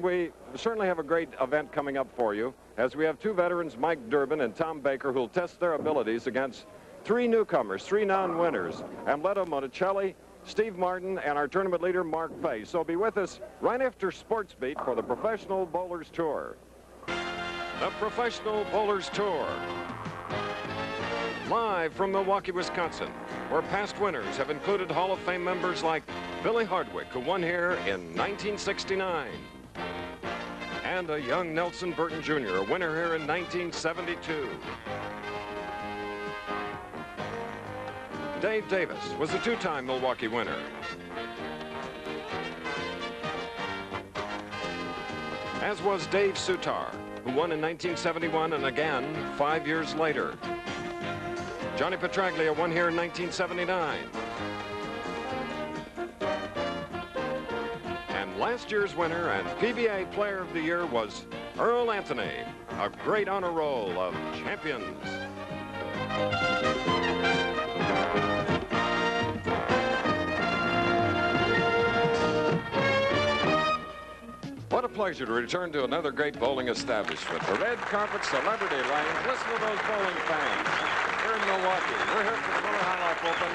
We certainly have a great event coming up for you, as we have two veterans, Mike Durbin and Tom Baker, who will test their abilities against three newcomers, three non-winners, Amleto Monticelli, Steve Martin, and our tournament leader, Mark Fay. So be with us right after Sports Beat for the Professional Bowlers Tour. The Professional Bowlers Tour. Live from Milwaukee, Wisconsin, where past winners have included Hall of Fame members like Billy Hardwick, who won here in 1969. And a young Nelson Burton Jr., a winner here in 1972. Dave Davis was a two-time Milwaukee winner. As was Dave Sutar, who won in 1971 and again 5 years later. Johnny Petraglia won here in 1979. Last year's winner and PBA Player of the Year was Earl Anthony, a great honor roll of champions. What a pleasure to return to another great bowling establishment. The Red Carpet Celebrity Lanes. Listen to those bowling fans here in Milwaukee. We're here for the Miller High Life Open,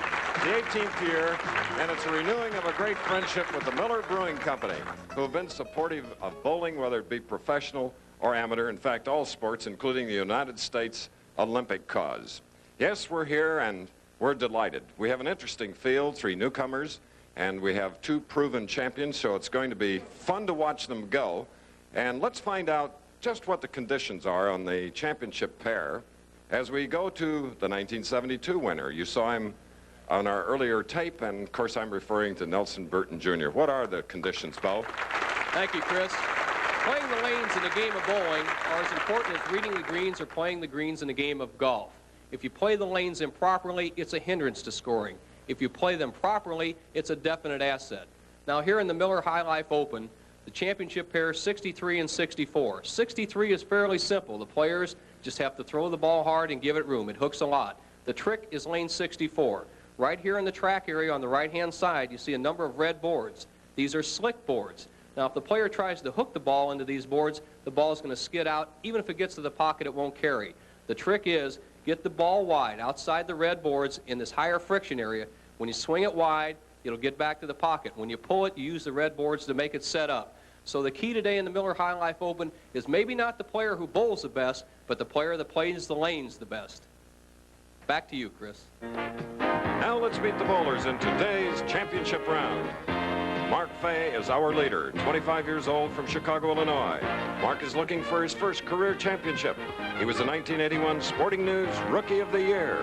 the 18th year, and it's a renewing of a great friendship with the Miller Brewing Company, who have been supportive of bowling, whether it be professional or amateur. In fact, all sports, including the United States Olympic cause. Yes, we're here and we're delighted. We have an interesting field, three newcomers, and we have two proven champions, so it's going to be fun to watch them go. And let's find out just what the conditions are on the championship pair as we go to the 1972 winner. You saw him on our earlier tape, and of course I'm referring to Nelson Burton Jr. What are the conditions, Bo? Thank you, Chris. Playing the lanes in a game of bowling are as important as reading the greens or playing the greens in a game of golf. If you play the lanes improperly, it's a hindrance to scoring. If you play them properly, it's a definite asset. Now here in the Miller High Life Open, the championship pair is 63 and 64. 63 is fairly simple. The players just have to throw the ball hard and give it room. It hooks a lot. The trick is lane 64. Right here in the track area on the right-hand side, you see a number of red boards. These are slick boards. Now, if the player tries to hook the ball into these boards, the ball is going to skid out. Even if it gets to the pocket, it won't carry. The trick is get the ball wide outside the red boards in this higher friction area. When you swing it wide, it'll get back to the pocket. When you pull it, you use the red boards to make it set up. So the key today in the Miller High Life Open is maybe not the player who bowls the best, but the player that plays the lanes the best. Back to you, Chris. Now let's meet the bowlers in today's championship round. Mark Fay is our leader, 25 years old, from Chicago, Illinois. Mark is looking for his first career championship. He was the 1981 Sporting News Rookie of the Year.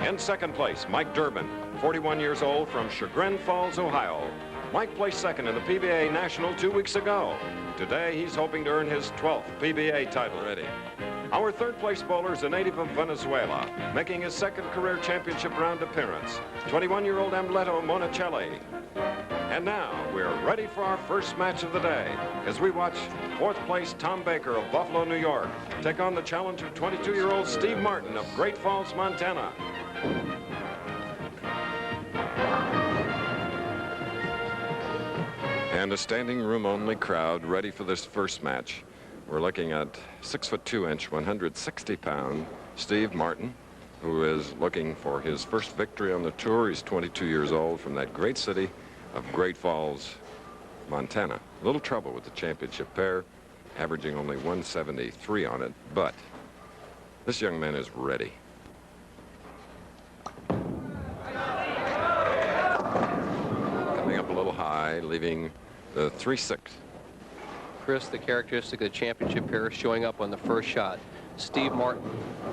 In second place, Mike Durbin, 41 years old, from Chagrin Falls, Ohio. Mike placed second in the PBA National 2 weeks ago. Today, he's hoping to earn his 12th PBA title. Ready. Our third place bowler is a native of Venezuela, making his second career championship round appearance, 21-year-old Amleto Monticelli. And now we're ready for our first match of the day as we watch fourth place Tom Baker of Buffalo, New York, take on the challenger 22-year-old Steve Martin of Great Falls, Montana. And a standing room only crowd ready for this first match. We're looking at 6'2", 160-pound Steve Martin, who is looking for his first victory on the tour. He's 22 years old, from that great city of Great Falls, Montana. A little trouble with the championship pair, averaging only 173 on it, but this young man is ready. Coming up a little high, leaving the 3-6. Chris, the characteristic of the championship pair is showing up on the first shot. Steve Martin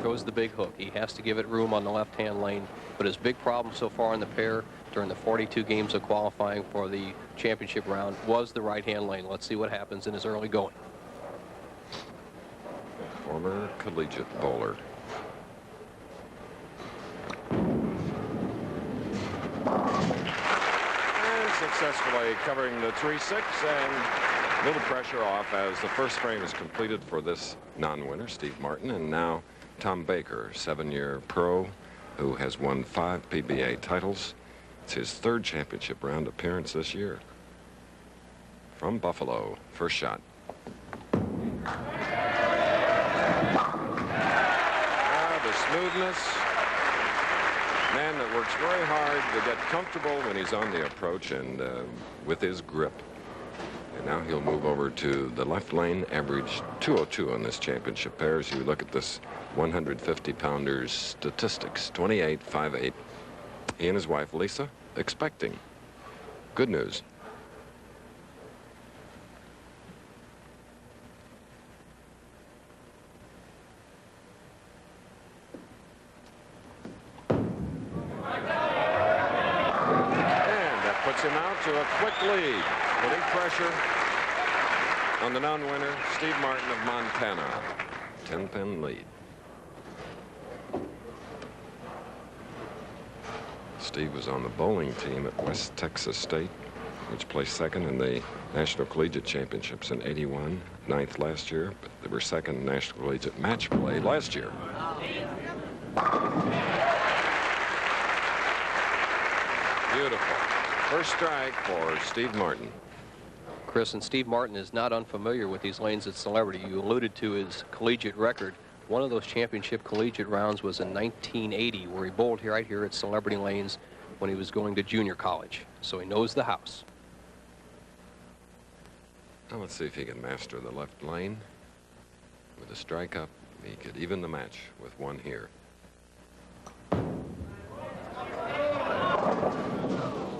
throws the big hook. He has to give it room on the left-hand lane, but his big problem so far in the pair during the 42 games of qualifying for the championship round was the right-hand lane. Let's see what happens in his early going. Former collegiate bowler. And successfully covering the 3-6 and a little pressure off as the first frame is completed for this non-winner, Steve Martin, and now Tom Baker, 7-year pro who has won 5 PBA titles. It's his third championship round appearance this year. from Buffalo. First shot. The smoothness. Man that works very hard to get comfortable when he's on the approach and with his grip. And now he'll move over to the left lane, average 202 on this championship pair. As you look at this 150-pounder's statistics, 28.58. He and his wife, Lisa, expecting. Good news. Puts him out to a quick lead, putting pressure on the non-winner, Steve Martin of Montana. 10-pin lead. Steve was on the bowling team at West Texas State, which placed second in the National Collegiate Championships in '81, ninth last year, but they were second in National Collegiate Match Play last year. Beautiful. First strike for Steve Martin. Chris, and Steve Martin is not unfamiliar with these lanes at Celebrity. You alluded to his collegiate record. One of those championship collegiate rounds was in 1980, where he bowled right here at Celebrity Lanes when he was going to junior college. So he knows the house. Now let's see if he can master the left lane. With a strike up, he could even the match with one here.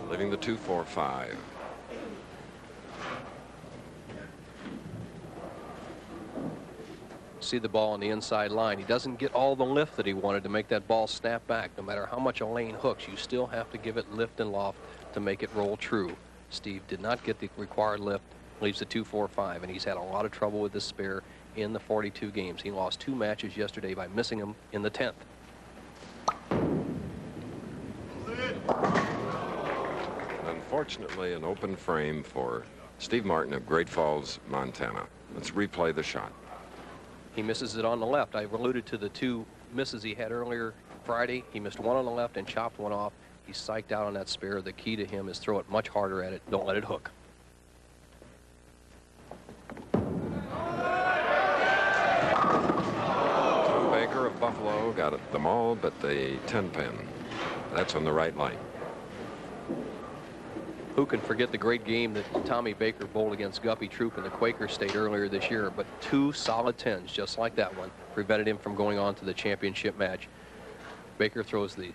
Leaving the 2-4-5. See the ball on the inside line. He doesn't get all the lift that he wanted to make that ball snap back. No matter how much a lane hooks, you still have to give it lift and loft to make it roll true. Steve did not get the required lift, leaves the 2-4-5, and he's had a lot of trouble with this spare in the 42 games. He lost 2 matches yesterday by missing them in the 10th. Unfortunately, an open frame for Steve Martin of Great Falls, Montana. Let's replay the shot. He misses it on the left. I've alluded to the 2 misses he had earlier Friday. He missed one on the left and chopped one off. He's psyched out on that spare. The key to him is throw it much harder at it. Don't let it hook. Tom Baker of Buffalo got them all but the 10-pin. That's on the right line. Who can forget the great game that Tommy Baker bowled against Guppy Troop in the Quaker State earlier this year? But 2 solid 10s, just like that one, prevented him from going on to the championship match. Baker throws the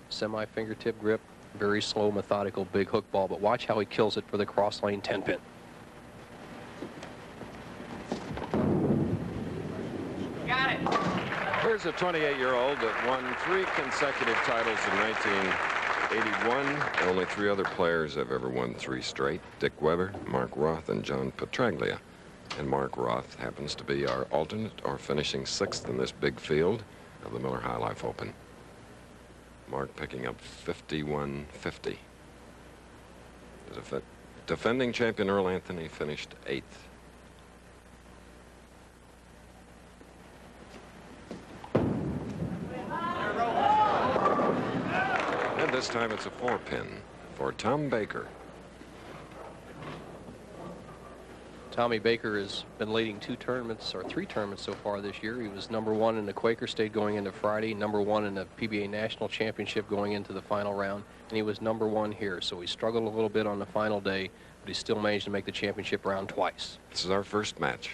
semi-fingertip grip, very slow, methodical, big hook ball, but watch how he kills it for the cross lane 10-pin. Got it. Here's a 28-year-old that won 3 consecutive titles in 1981. Only 3 other players have ever won 3 straight: Dick Weber, Mark Roth, and John Petraglia. And Mark Roth happens to be our alternate, or finishing 6th in this big field of the Miller High Life Open. Mark picking up 51.50. The defending champion Earl Anthony finished 8th. And this time it's a 4-pin for Tom Baker. Tommy Baker has been leading 2 tournaments, or 3 tournaments so far this year. He was #1 in the Quaker State going into Friday, #1 in the PBA National Championship going into the final round, and he was #1 here. So he struggled a little bit on the final day, but he still managed to make the championship round twice. This is our first match.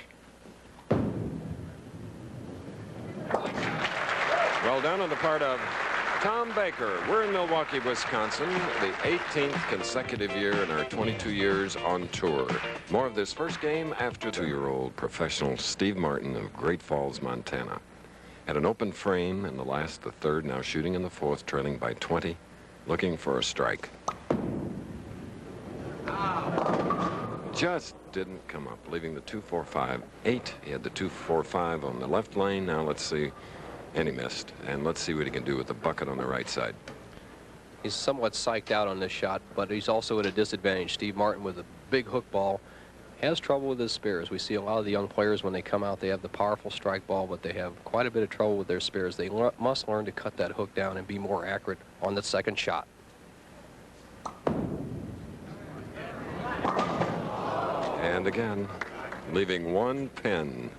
Well done on the part of Tom Baker. We're in Milwaukee, Wisconsin, the 18th consecutive year in our 22 years on tour. More of this first game after 2-year-old professional Steve Martin of Great Falls, Montana. Had an open frame in the last, the 3rd, now shooting in the 4th, trailing by 20, looking for a strike. Just didn't come up, leaving the 2-4-5-8. He had the 2-4-5 on the left lane. Now let's see. And he missed. And let's see what he can do with the bucket on the right side. He's somewhat psyched out on this shot, but he's also at a disadvantage. Steve Martin, with a big hook ball, has trouble with his spares. We see a lot of the young players when they come out, they have the powerful strike ball, but they have quite a bit of trouble with their spares. They must learn to cut that hook down and be more accurate on the second shot. And again, leaving one pin.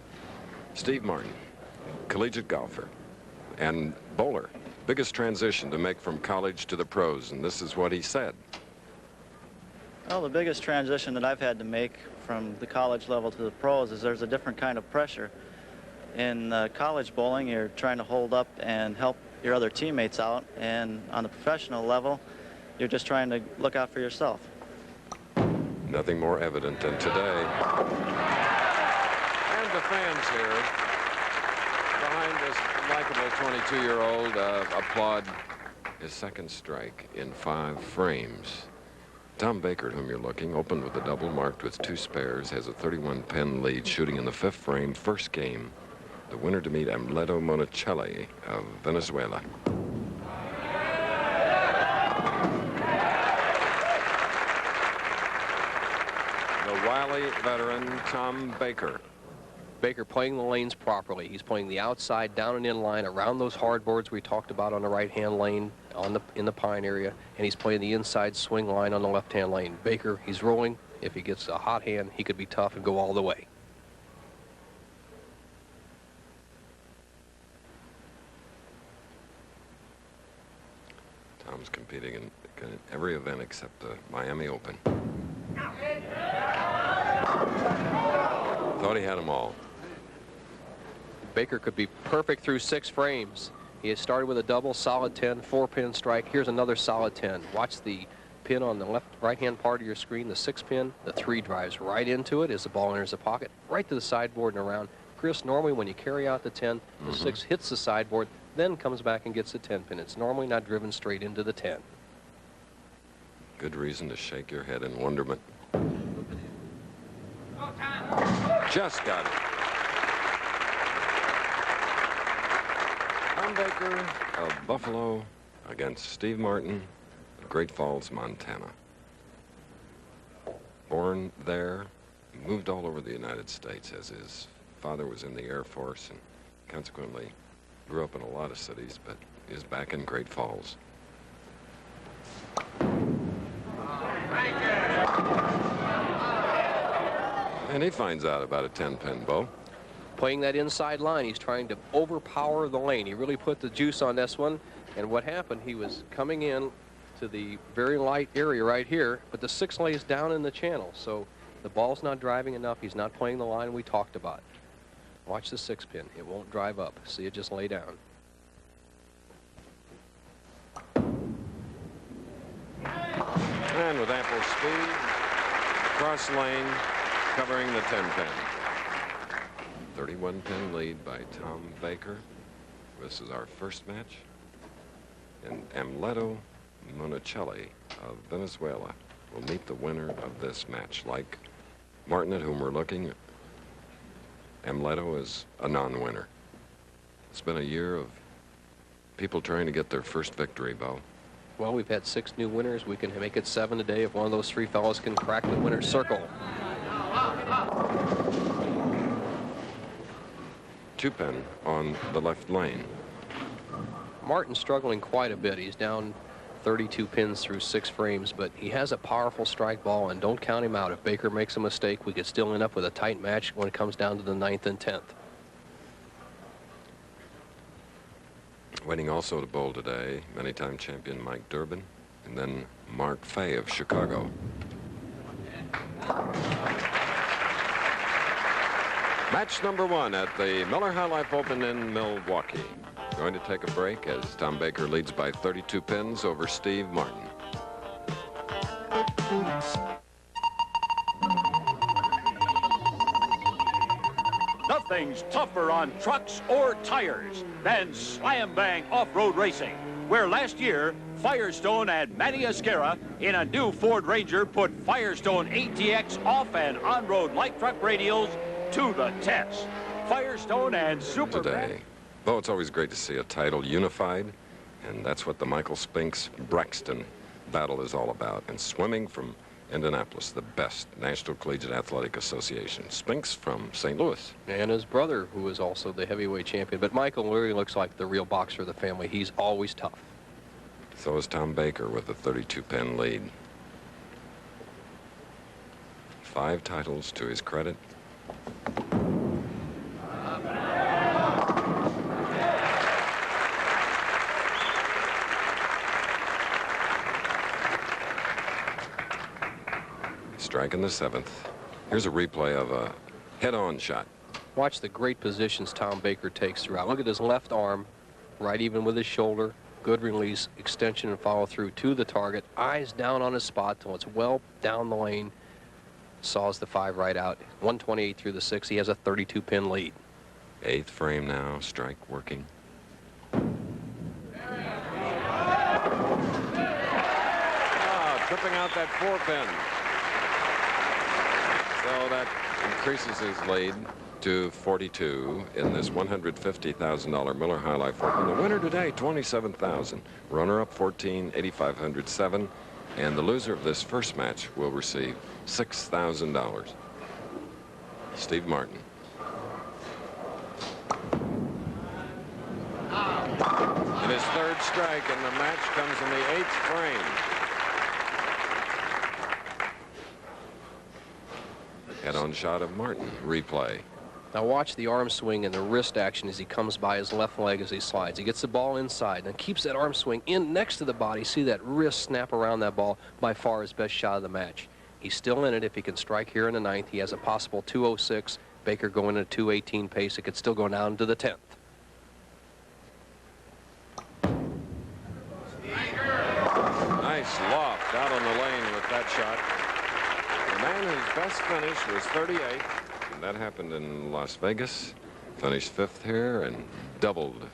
Steve Martin, collegiate golfer and bowler. Biggest transition to make from college to the pros, and this is what he said. Well, the biggest transition that I've had to make from the college level to the pros is there's a different kind of pressure. In college bowling, you're trying to hold up and help your other teammates out, and on the professional level, you're just trying to look out for yourself. Nothing more evident than today. And the fans here behind this likable 22-year-old applaud his second strike in 5 frames. Tom Baker, at whom you're looking, opened with a double marked with 2 spares, has a 31-pin lead shooting in the 5th frame, first game. The winner to meet Amleto Monticelli of Venezuela. The wily veteran Tom Baker. Baker playing the lanes properly. He's playing the outside, down and in line, around those hard boards we talked about on the right-hand lane, in the pine area, and he's playing the inside swing line on the left-hand lane. Baker, he's rolling. If he gets a hot hand, he could be tough and go all the way. Tom's competing in every event except the Miami Open. Thought he had them all. Baker could be perfect through 6 frames. He has started with a double, solid 10, 4-pin strike. Here's another solid 10. Watch the pin on the right-hand part of your screen, the 6 pin. The 3 drives right into it as the ball enters the pocket, right to the sideboard and around. Chris, normally when you carry out the 10, the 6 hits the sideboard, then comes back and gets the 10 pin. It's normally not driven straight into the 10. Good reason to shake your head in wonderment. Just got it. Tom Baker of Buffalo against Steve Martin of Great Falls, Montana. Born there, moved all over the United States, as his father was in the Air Force and consequently grew up in a lot of cities, but is back in Great Falls. And he finds out about a 10-pin bow. Playing that inside line, he's trying to overpower the lane. He really put the juice on this one. And what happened, he was coming in to the very light area right here, but the 6 lays down in the channel. So the ball's not driving enough. He's not playing the line we talked about. Watch the 6 pin. It won't drive up. See it just lay down. And with ample speed, cross lane, covering the 10-pin. 31-pin lead by Tom Baker. This is our first match. And Amleto Monticelli of Venezuela will meet the winner of this match. Like Martin, at whom we're looking, Amleto is a non-winner. It's been a year of people trying to get their first victory, Bo. Well, we've had 6 new winners. We can make it 7 today if one of those 3 fellows can crack the winner's circle. 2-pin on the left lane. Martin's struggling quite a bit. He's down 32 pins through 6 frames, but he has a powerful strike ball, and don't count him out. If Baker makes a mistake, we could still end up with a tight match when it comes down to the 9th and 10th. Waiting also to bowl today, many-time champion Mike Durbin, and then Mark Fay of Chicago. Match number 1 at the Miller High Life Open in Milwaukee. Going to take a break as Tom Baker leads by 32 pins over Steve Martin. Nothing's tougher on trucks or tires than Slam Bang off-road racing, where last year Firestone and Matty Ascara in a new Ford Ranger put Firestone ATX off and on-road light truck radials to the test. Firestone and Super Today, Bo, it's always great to see a title unified, and that's what the Michael Spinks-Braxton battle is all about. And swimming from Indianapolis, the best National Collegiate Athletic Association. Spinks from St. Louis. And his brother, who is also the heavyweight champion. But Michael really looks like the real boxer of the family. He's always tough. So is Tom Baker with a 32-pin lead. 5 titles to his credit. Strike in the 7th. Here's a replay of a head-on shot. Watch the great positions Tom Baker takes throughout. Look at his left arm, right even with his shoulder. Good release, extension, and follow through to the target. Eyes down on his spot till it's well down the lane. Saws the 5 right out. 128 through the 6. He has a 32-pin lead. 8th frame now. Strike working. Tripping out that 4-pin. So that increases his lead to 42 in this $150,000 Miller High Life Open. The winner today, $27,000. Runner-up, $14,000, $8,507. And the loser of this first match will receive $6,000. Steve Martin. And his 3rd strike, and the match comes in the 8th frame. Head-on shot of Martin. Replay. Now watch the arm swing and the wrist action as he comes by his left leg as he slides. He gets the ball inside and keeps that arm swing in next to the body. See that wrist snap around that ball. By far his best shot of the match. He's still in it. If he can strike here in the 9th, he has a possible 206. Baker going at a 218 pace. It could still go down to the 10th. Nice loft out on the lane with that shot. The man whose best finish was 38. And that happened in Las Vegas. Finished 5th here and doubled.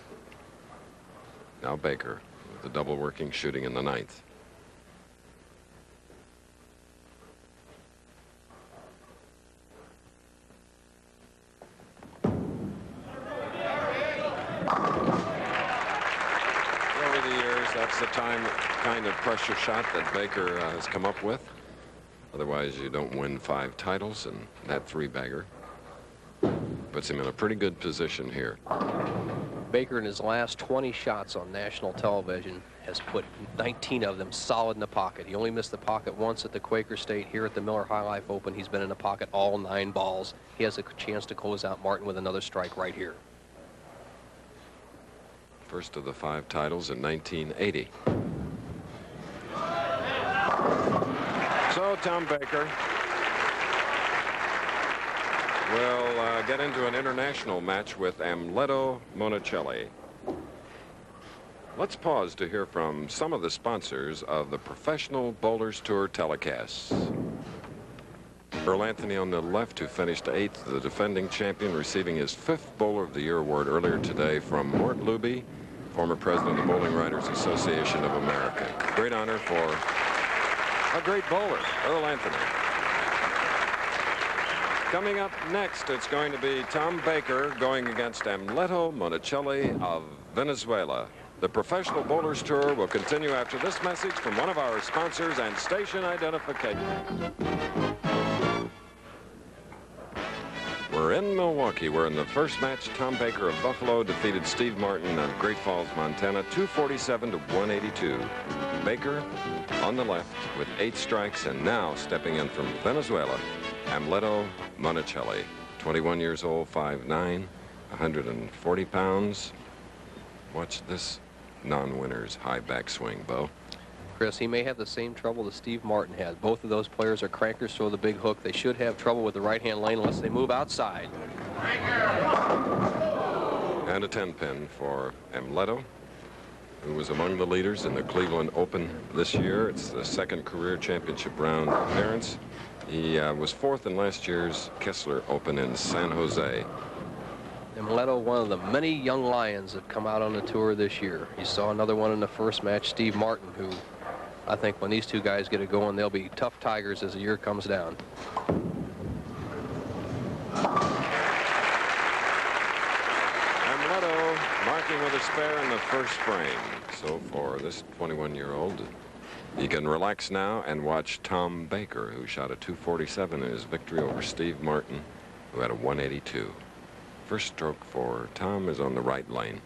Now Baker with the double working, shooting in the 9th. Over the years, that's the kind of pressure shot that Baker has come up with. Otherwise, you don't win 5 titles, and that 3-bagger puts him in a pretty good position here. Baker in his last 20 shots on national television has put 19 of them solid in the pocket. He only missed the pocket once at the Quaker State. Here at the Miller High Life Open, he's been in the pocket all 9 balls. He has a chance to close out Martin with another strike right here. First of the 5 titles in 1980. So Tom Baker will get into an international match with Amleto Monicelli. Let's pause to hear from some of the sponsors of the Professional Bowlers Tour telecasts. Earl Anthony on the left, who finished 8th, the defending champion, receiving his 5th Bowler of the Year award earlier today from Mort Luby, former president of the Bowling Writers Association of America. Great honor for a great bowler, Earl Anthony. Coming up next, it's going to be Tom Baker going against Amleto Monicelli of Venezuela. The Professional Bowlers Tour will continue after this message from one of our sponsors and station identification. We're in Milwaukee, where in the first match, Tom Baker of Buffalo defeated Steve Martin of Great Falls, Montana, 247 to 182. Baker on the left with 8 strikes, and now stepping in from Venezuela, Amleto Monicelli, 21 years old, 5'9", 140 pounds. Watch this non-winner's high backswing, Bo. Chris, he may have the same trouble that Steve Martin had. Both of those players are crankers, throw the big hook. They should have trouble with the right-hand lane unless they move outside. And a 10-pin for Amleto, who was among the leaders in the Cleveland Open this year. It's the 2nd career championship round appearance. He was 4th in last year's Kessler Open in San Jose. Amleto, one of the many young lions that come out on the tour this year. You saw another one in the first match, Steve Martin, who I think when these two guys get it going, they'll be tough tigers as the year comes down. Amleto marking with a spare in the first frame. So for this 21-year-old, he can relax now and watch Tom Baker, who shot a 247 in his victory over Steve Martin, who had a 182. First stroke for Tom is on the right lane.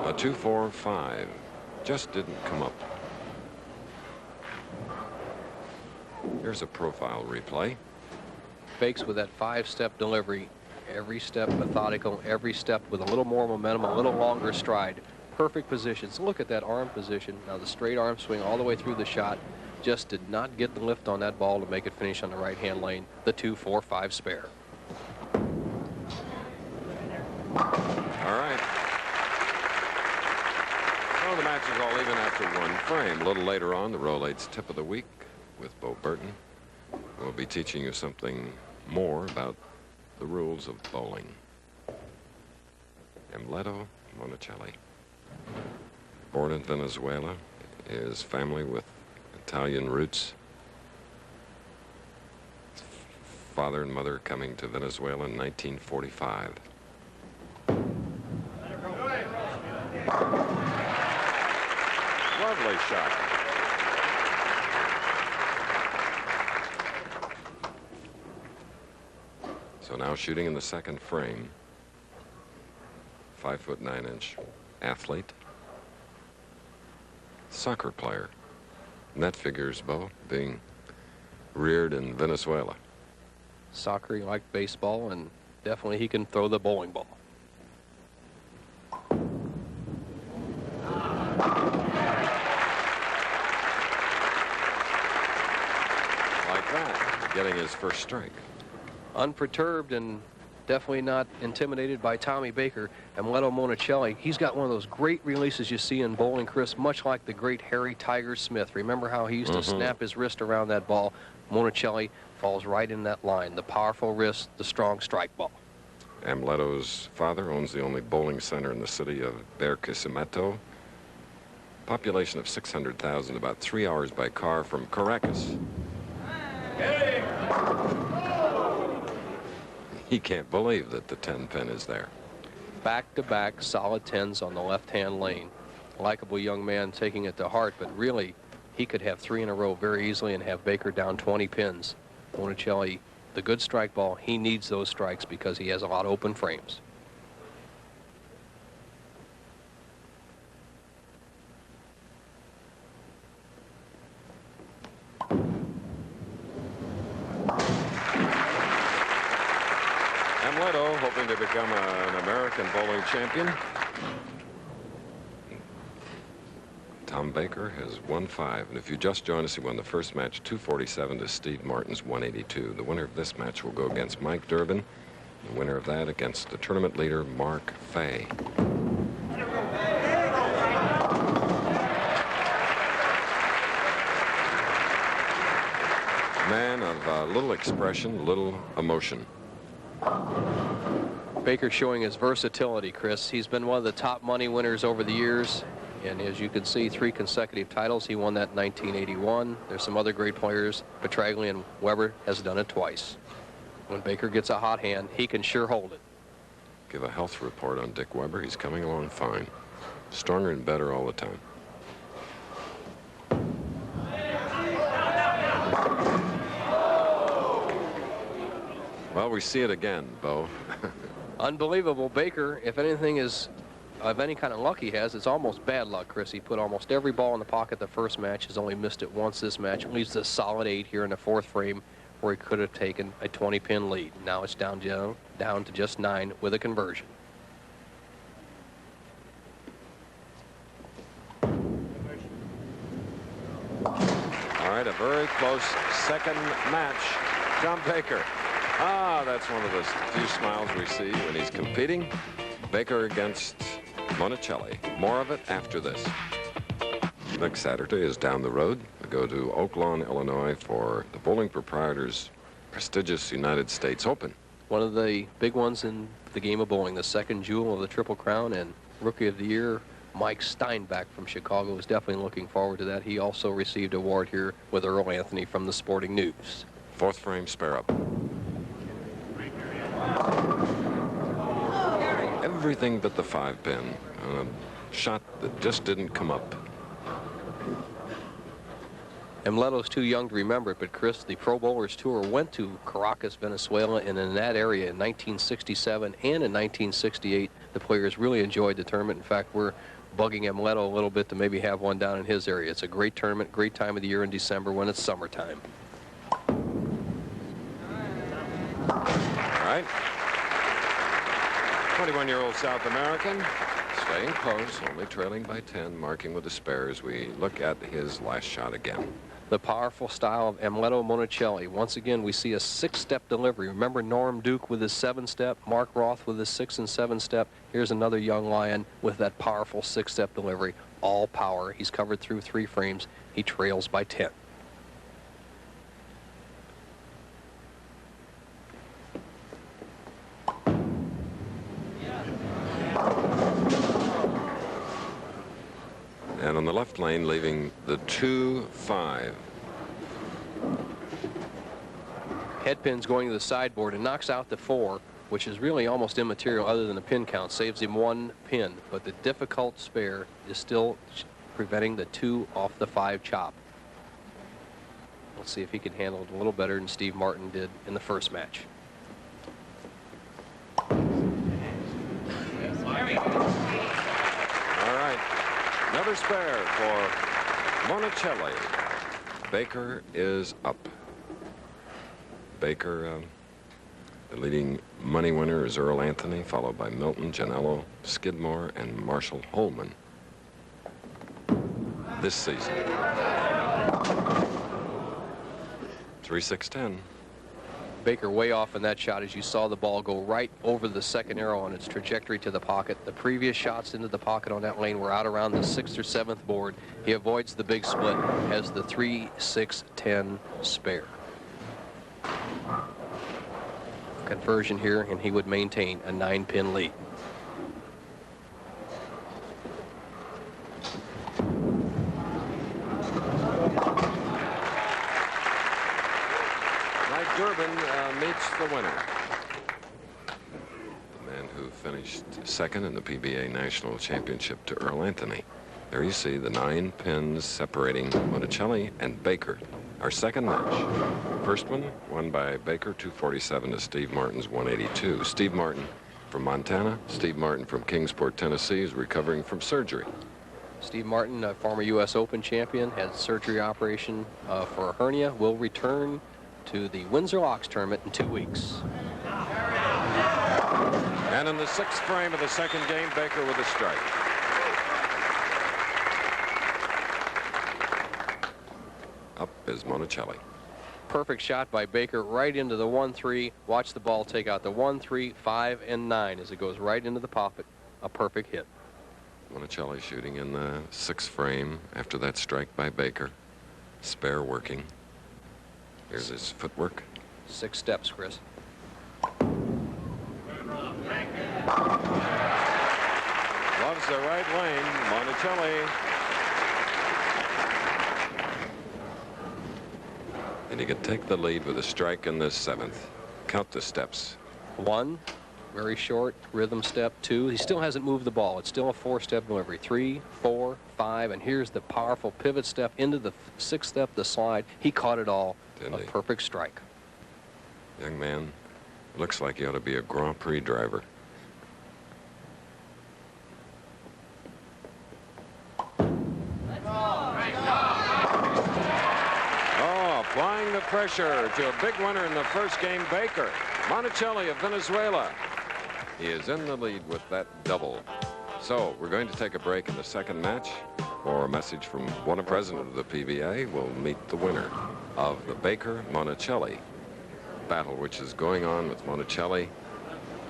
A 245 just didn't come up. Here's a profile replay. Fakes with that 5-step delivery. Every step methodical, every step with a little more momentum, a little longer stride. Perfect positions. Look at that arm position. Now the straight arm swing all the way through the shot. Just did not get the lift on that ball to make it finish on the right-hand lane. The 2-4-5 spare. All right. Well, the match is all even after one frame. A little later on, the Roll-8's tip of the week with Bo Burton. We'll be teaching you something more about the rules of bowling. Emleto Monicelli, born in Venezuela, his family with Italian roots. Father and mother coming to Venezuela in 1945. Lovely shot. So now shooting in the second frame. 5'9" athlete. Soccer player. And that figures, Bo, being reared in Venezuela. Soccer, he liked baseball, and definitely he can throw the bowling ball. Like that, getting his first strike. Unperturbed and definitely not intimidated by Tommy Baker. Emleto Monicelli, he's got one of those great releases you see in bowling, Chris, much like the great Harry Tiger Smith. Remember how he used to snap his wrist around that ball? Monicelli falls right in that line. The powerful wrist, the strong strike ball. Emleto's father owns the only bowling center in the city of Barquisimeto. Population of 600,000, about 3 hours by car from Caracas. He can't believe that the 10-pin is there. Back-to-back solid 10s on the left-hand lane. Likeable young man taking it to heart, but really he could have 3 in a row very easily and have Baker down 20 pins. Monicelli, the good strike ball, he needs those strikes because he has a lot of open frames. Emleto hoping to become an American bowling champion. Tom Baker has won 5, and if you just joined us, he won the first match 247 to Steve Martin's 182. The winner of this match will go against Mike Durbin. The winner of that against the tournament leader Mark Fay. Man of little expression, little emotion. Baker showing his versatility, Chris. He's been one of the top money winners over the years. And as you can see, 3 consecutive titles. He won that in 1981. There's some other great players. Petraglia and Weber has done it twice. When Baker gets a hot hand, he can sure hold it. Give a health report on Dick Weber. He's coming along fine. Stronger and better all the time. Well, we see it again, Bo. Unbelievable. Baker, if anything is of any kind of luck he has, it's almost bad luck, Chris. He put almost every ball in the pocket the first match, has only missed it once this match. Leaves a solid 8 here in the 4th frame where he could have taken a 20-pin lead. Now it's down to just 9 with a conversion. All right, a very close second match. Tom Baker. Ah, that's one of the few smiles we see when he's competing. Baker against Monicelli. More of it after this. Next Saturday is down the road. We go to Oak Lawn, Illinois for the Bowling Proprietors' prestigious United States Open. One of the big ones in the game of bowling, the second jewel of the Triple Crown, and Rookie of the Year, Mike Steinbach from Chicago, is definitely looking forward to that. He also received an award here with Earl Anthony from the Sporting News. 4th frame spare up. Everything but the 5-pin. A shot that just didn't come up. Emleto's too young to remember it, but Chris, the Pro Bowlers Tour went to Caracas, Venezuela, and in that area in 1967 and in 1968, the players really enjoyed the tournament. In fact, we're bugging Emleto a little bit to maybe have one down in his area. It's a great tournament, great time of the year in December when it's summertime. right. 21-year-old South American, staying close, only trailing by 10, marking with the spares. We look at his last shot again. The powerful style of Amleto Monicelli. Once again, we see a 6-step delivery. Remember Norm Duke with his 7-step, Mark Roth with his 6 and 7-step. Here's another young lion with that powerful 6-step delivery. All power. He's covered through 3 frames. He trails by 10. And on the left lane, leaving the 2-5. Headpin's going to the sideboard and knocks out the 4, which is really almost immaterial other than a pin count. Saves him 1 pin, but the difficult spare is still preventing the 2 off the 5 chop. Let's see if he can handle it a little better than Steve Martin did in the first match. Another spare for Monicelli. Baker is up. Baker, the leading money winner is Earl Anthony, followed by Milton, Janello, Skidmore, and Marshall Holman this season. 3-6-10. Baker way off in that shot as you saw the ball go right over the second arrow on its trajectory to the pocket. The previous shots into the pocket on that lane were out around the 6th or 7th board. He avoids the big split, has the 3-6-10 spare. Conversion here, and he would maintain a 9-pin lead. Durbin meets the winner. The man who finished second in the PBA National Championship to Earl Anthony. There you see the 9 pins separating Monicelli and Baker. Our second match. First one won by Baker, 247 to Steve Martin's 182. Steve Martin from Montana. Steve Martin from Kingsport, Tennessee, is recovering from surgery. Steve Martin, a former U.S. Open champion, had surgery operation for a hernia, will return to the Windsor Locks tournament in 2 weeks. And in the 6th frame of the second game, Baker with a strike. Up is Monicelli. Perfect shot by Baker right into the 1-3. Watch the ball take out the 1, 3, 5, and 9 as it goes right into the pocket. A perfect hit. Monicelli shooting in the 6th frame after that strike by Baker. Spare working. Here's his footwork. 6 steps, Chris. Loves the right lane. Monicelli. And he could take the lead with a strike in this 7th. Count the steps. 1, very short rhythm step. 2, he still hasn't moved the ball. It's still a 4-step delivery. 3, 4, 5, and here's the powerful pivot step into the 6th step, the slide. He caught it all. A perfect strike. Young man, looks like he ought to be a Grand Prix driver. Oh, applying the pressure to a big winner in the first game, Baker. Monicelli of Venezuela. He is in the lead with that double. So we're going to take a break in the second match. For a message from one president of the PBA, we'll meet the winner of the Baker-Monicelli battle, which is going on with Monicelli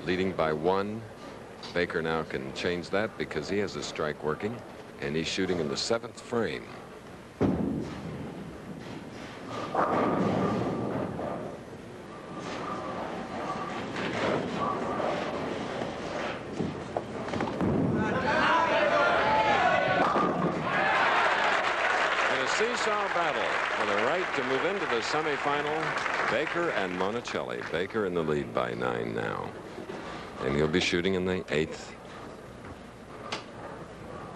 leading by 1. Baker now can change that because he has a strike working, and he's shooting in the 7th frame. Seesaw battle for the right to move into the semifinal. Baker and Monicelli. Baker in the lead by 9 now. And he'll be shooting in the 8th.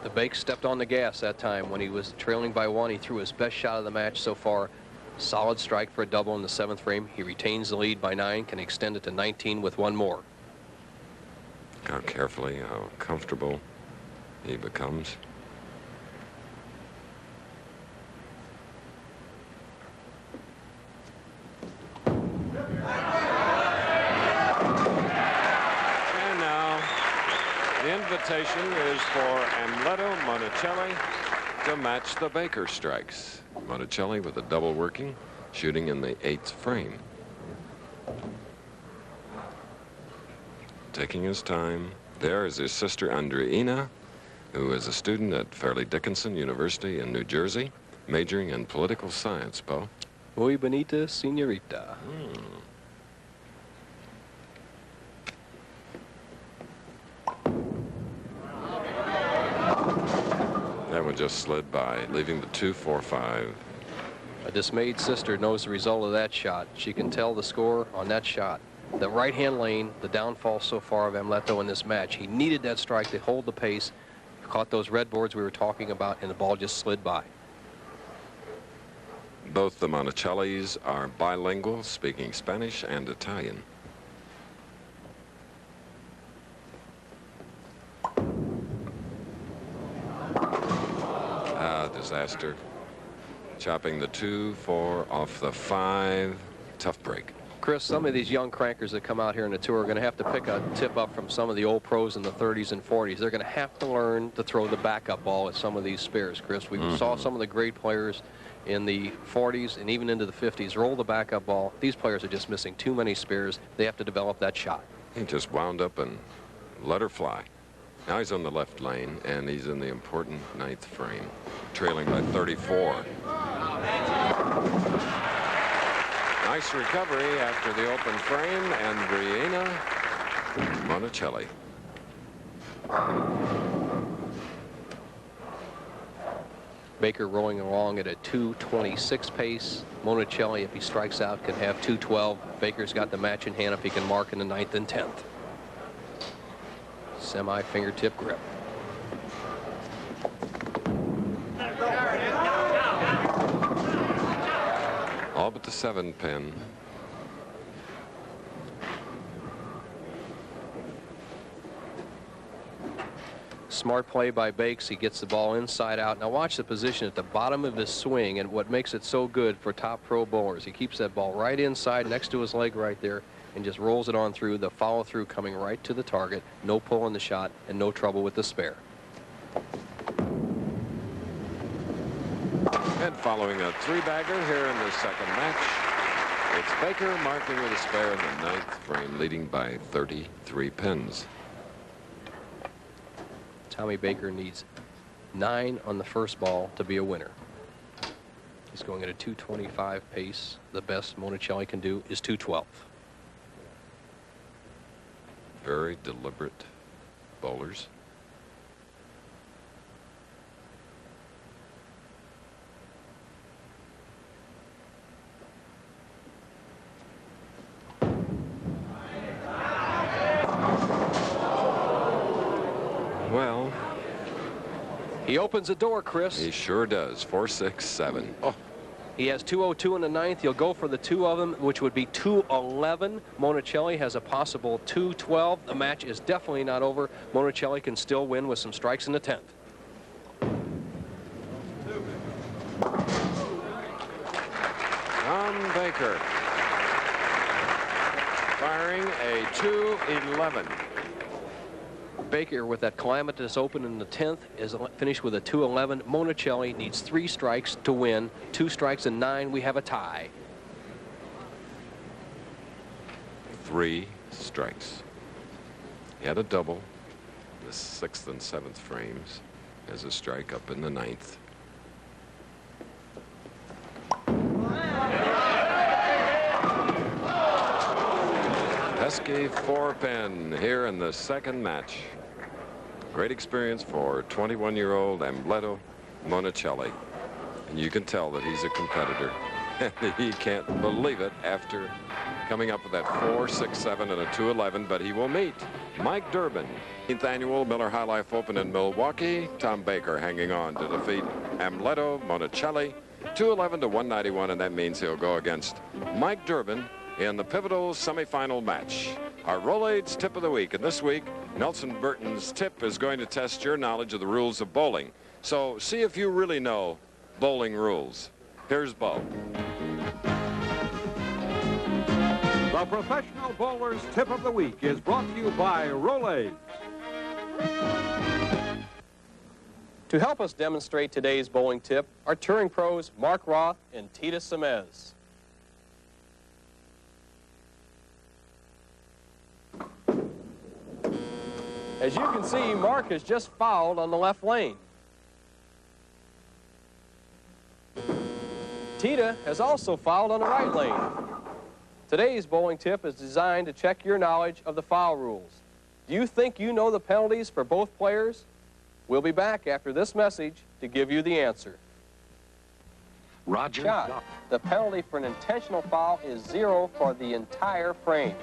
The Bake stepped on the gas that time when he was trailing by 1. He threw his best shot of the match so far. Solid strike for a double in the 7th frame. He retains the lead by 9, can extend it to 19 with 1 more. How carefully, how comfortable he becomes. invitation is for Amleto Monticelli to match the Baker strikes. Monticelli with a double working, shooting in the 8th frame. Taking his time. There is his sister Andreina, who is a student at Fairleigh Dickinson University in New Jersey, majoring in political science, Bo. Muy bonita, señorita. That one just slid by, leaving the 2-4-5. A dismayed sister knows the result of that shot. She can tell the score on that shot. The right-hand lane, the downfall so far of Amleto in this match. He needed that strike to hold the pace, caught those red boards we were talking about, and the ball just slid by. Both the Monticellis are bilingual, speaking Spanish and Italian. Disaster. Chopping the 2-4 off the 5. Tough break. Chris, some of these young crankers that come out here in the tour are going to have to pick a tip up from some of the old pros in the 30s and 40s. They're going to have to learn to throw the backup ball at some of these spares, Chris. We saw some of the great players in the 40s and even into the 50s roll the backup ball. These players are just missing too many spares. They have to develop that shot. He just wound up and let her fly. Now he's on the left lane, and he's in the important 9th frame, trailing by 34. Nice recovery after the open frame, Andreina Monticelli. Baker rolling along at a 2:26 pace. Monticelli, if he strikes out, can have 2:12. Baker's got the match in hand if he can mark in the 9th and 10th. Semi-fingertip grip. All but the 7 pin. Smart play by Bakes. He gets the ball inside out. Now watch the position at the bottom of his swing and what makes it so good for top pro bowlers. He keeps that ball right inside next to his leg right there and just rolls it on through. The follow through coming right to the target. No pull in the shot and no trouble with the spare. And following a 3-bagger here in the second match, it's Baker marking with a spare in the 9th frame, leading by 33 pins. Tommy Baker needs 9 on the first ball to be a winner. He's going at a 2:25 pace. The best Monticelli can do is 2:12. Very deliberate bowlers. Well, he opens the door, Chris. He sure does. 4, 6, 7. Oh. He has 202 in the 9th. He'll go for the 2 of them, which would be 211. Monticelli has a possible 212. The match is definitely not over. Monticelli can still win with some strikes in the 10th. Tom Baker firing a 211. Baker with that calamitous open in the 10th is finished with a 211. Monticelli needs 3 strikes to win. 2 strikes and 9. We have a tie. 3 strikes. He had a double. The 6th and 7th frames as a strike up in the 9th. Pesky 4-pin here in the second match. Great experience for 21-year-old Amleto Monticelli. And you can tell that he's a competitor. And he can't believe it after coming up with that 4, 6, 7 and a 211. But he will meet Mike Durbin. 8th annual Miller High Life Open in Milwaukee. Tom Baker hanging on to defeat Amleto Monticelli 211 to 191. And that means he'll go against Mike Durbin in the pivotal semifinal match. Our Rolaids tip of the week. And this week, Nelson Burton's tip is going to test your knowledge of the rules of bowling. So see if you really know bowling rules. Here's Bo. The Professional Bowler's Tip of the Week is brought to you by Rolaids. To help us demonstrate today's bowling tip are touring pros Mark Roth and Tita Semez. As you can see, Mark has just fouled on the left lane. Tita has also fouled on the right lane. Today's bowling tip is designed to check your knowledge of the foul rules. Do you think you know the penalties for both players? We'll be back after this message to give you the answer. Roger. Shot. The penalty for an intentional foul is 0 for the entire frame.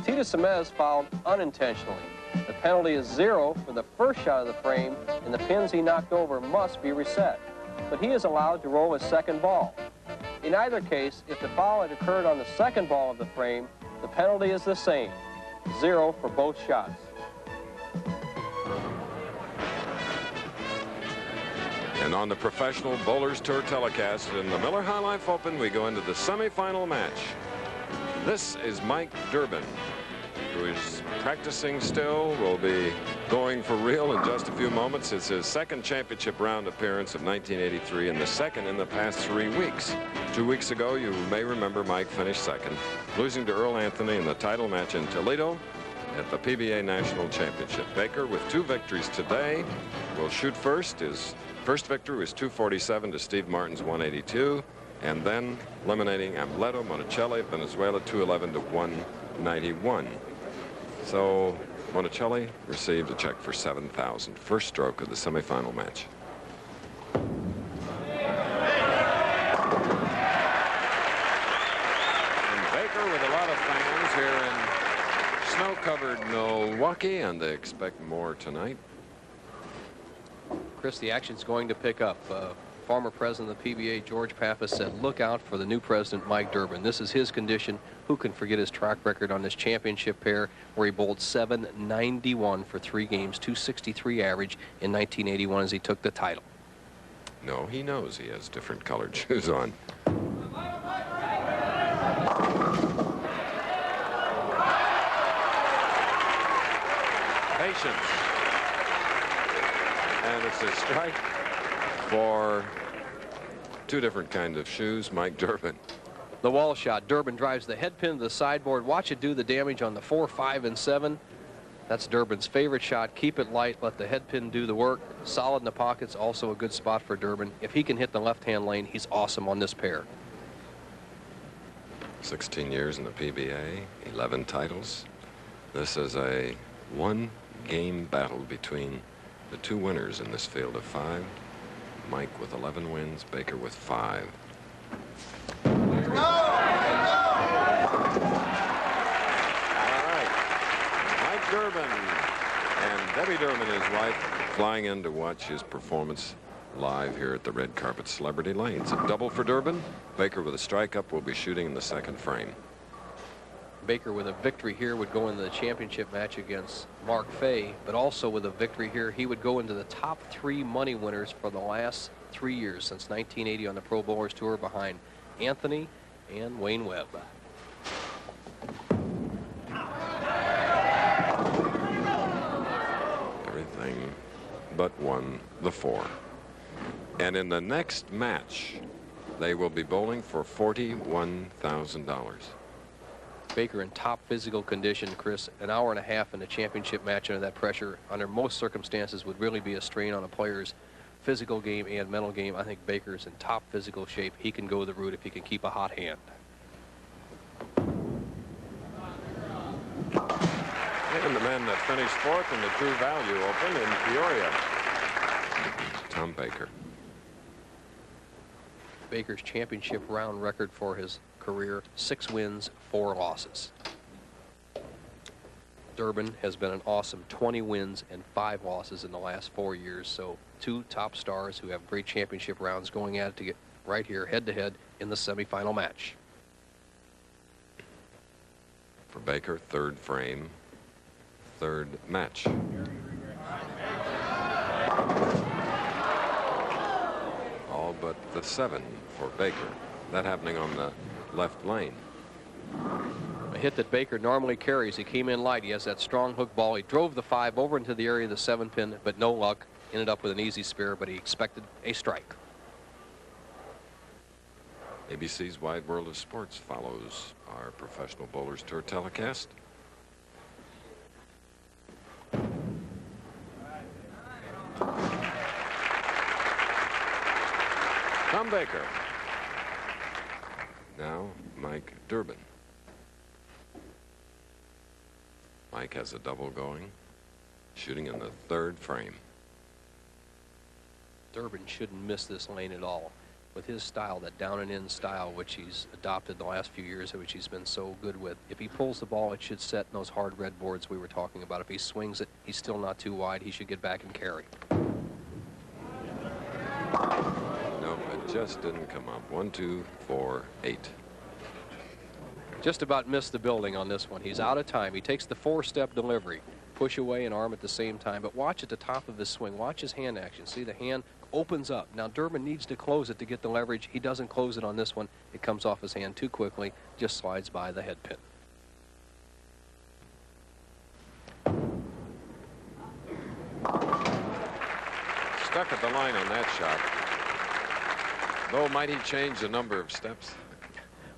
Tita Semez fouled unintentionally. The penalty is 0 for the first shot of the frame, and the pins he knocked over must be reset. But he is allowed to roll his second ball. In either case, if the foul had occurred on the second ball of the frame, the penalty is the same, 0 for both shots. And on the Professional Bowlers Tour telecast in the Miller High Life Open, we go into the semifinal match. This is Mike Durbin, who is practicing still, will be going for real in just a few moments. It's his second championship round appearance of 1983 and the second in the past 3 weeks. 2 weeks ago, you may remember Mike finished second, losing to Earl Anthony in the title match in Toledo at the PBA National Championship. Baker, with 2 victories today, will shoot first. His first victory was 247 to Steve Martin's 182, and then eliminating Amleto Monticelli of Venezuela 211 to 191. So Monticelli received a check for $7,000. First stroke of the semifinal match. And Baker with a lot of fans here in snow-covered Milwaukee, and they expect more tonight. Chris, the action's going to pick up. Former president of the PBA, George Pappas, said, look out for the new president, Mike Durbin. This is his condition. Who can forget his track record on this championship pair where he bowled .791 for 3 games, .263 average in 1981 as he took the title. No, he knows he has different colored shoes on. Patience. And it's a strike for 2 different kinds of shoes, Mike Durbin. The wall shot. Durbin drives the head pin to the sideboard. Watch it do the damage on the 4, 5, and 7. That's Durbin's favorite shot. Keep it light. Let the head pin do the work. Solid in the pockets. Also a good spot for Durbin. If he can hit the left-hand lane, he's awesome on this pair. 16 years in the PBA, 11 titles. This is a 1-game battle between the 2 winners in this field of 5. Mike with 11 wins, Baker with 5. All right. Mike Durbin and Debbie Durbin, his wife, flying in to watch his performance live here at the red carpet Celebrity Lanes. A double for Durbin. Baker with a strike up will be shooting in the second frame. Baker with a victory here would go into the championship match against Mark Fay, but also with a victory here, he would go into the top 3 money winners for the last 3 years since 1980 on the Pro Bowlers Tour behind Anthony and Wayne Webb. Everything but 1, the 4. And in the next match, they will be bowling for $41,000. Baker in top physical condition, Chris. An hour and a half in a championship match under that pressure, under most circumstances, would really be a strain on a player's physical game and mental game. I think Baker's in top physical shape. He can go the route if he can keep a hot hand. And the man that finished 4th in the True Value Open in Peoria, Tom Baker. Baker's championship round record for his career, 6 wins, 4 losses. Durbin has been an awesome 20 wins and 5 losses in the last 4 years. So 2 top stars who have great championship rounds going at it to get right here head-to-head in the semifinal match. For Baker, 3rd frame, 3rd match. All but the 7 for Baker. That happening on the left lane. A hit that Baker normally carries. He came in light. He has that strong hook ball. He drove the 5 over into the area of the 7-pin, but no luck. Ended up with an easy spare, but he expected a strike. ABC's Wide World of Sports follows our Professional Bowlers Tour telecast. Tom Baker. Now Mike Durbin. Mike has a double going, shooting in the 3rd frame. Durbin shouldn't miss this lane at all. With his style, that down and in style, which he's adopted the last few years, which he's been so good with. If he pulls the ball, it should set in those hard red boards we were talking about. If he swings it, he's still not too wide. He should get back and carry. No, it just didn't come up. 1, 2, 4, 8. Just about missed the building on this one. He's out of time. He takes the 4-step delivery. Push away and arm at the same time, but watch at the top of his swing. Watch his hand action. See, the hand opens up. Now Durbin needs to close it to get the leverage. He doesn't close it on this one. It comes off his hand too quickly, just slides by the head pin. Stuck at the line on that shot. Though, might he change the number of steps?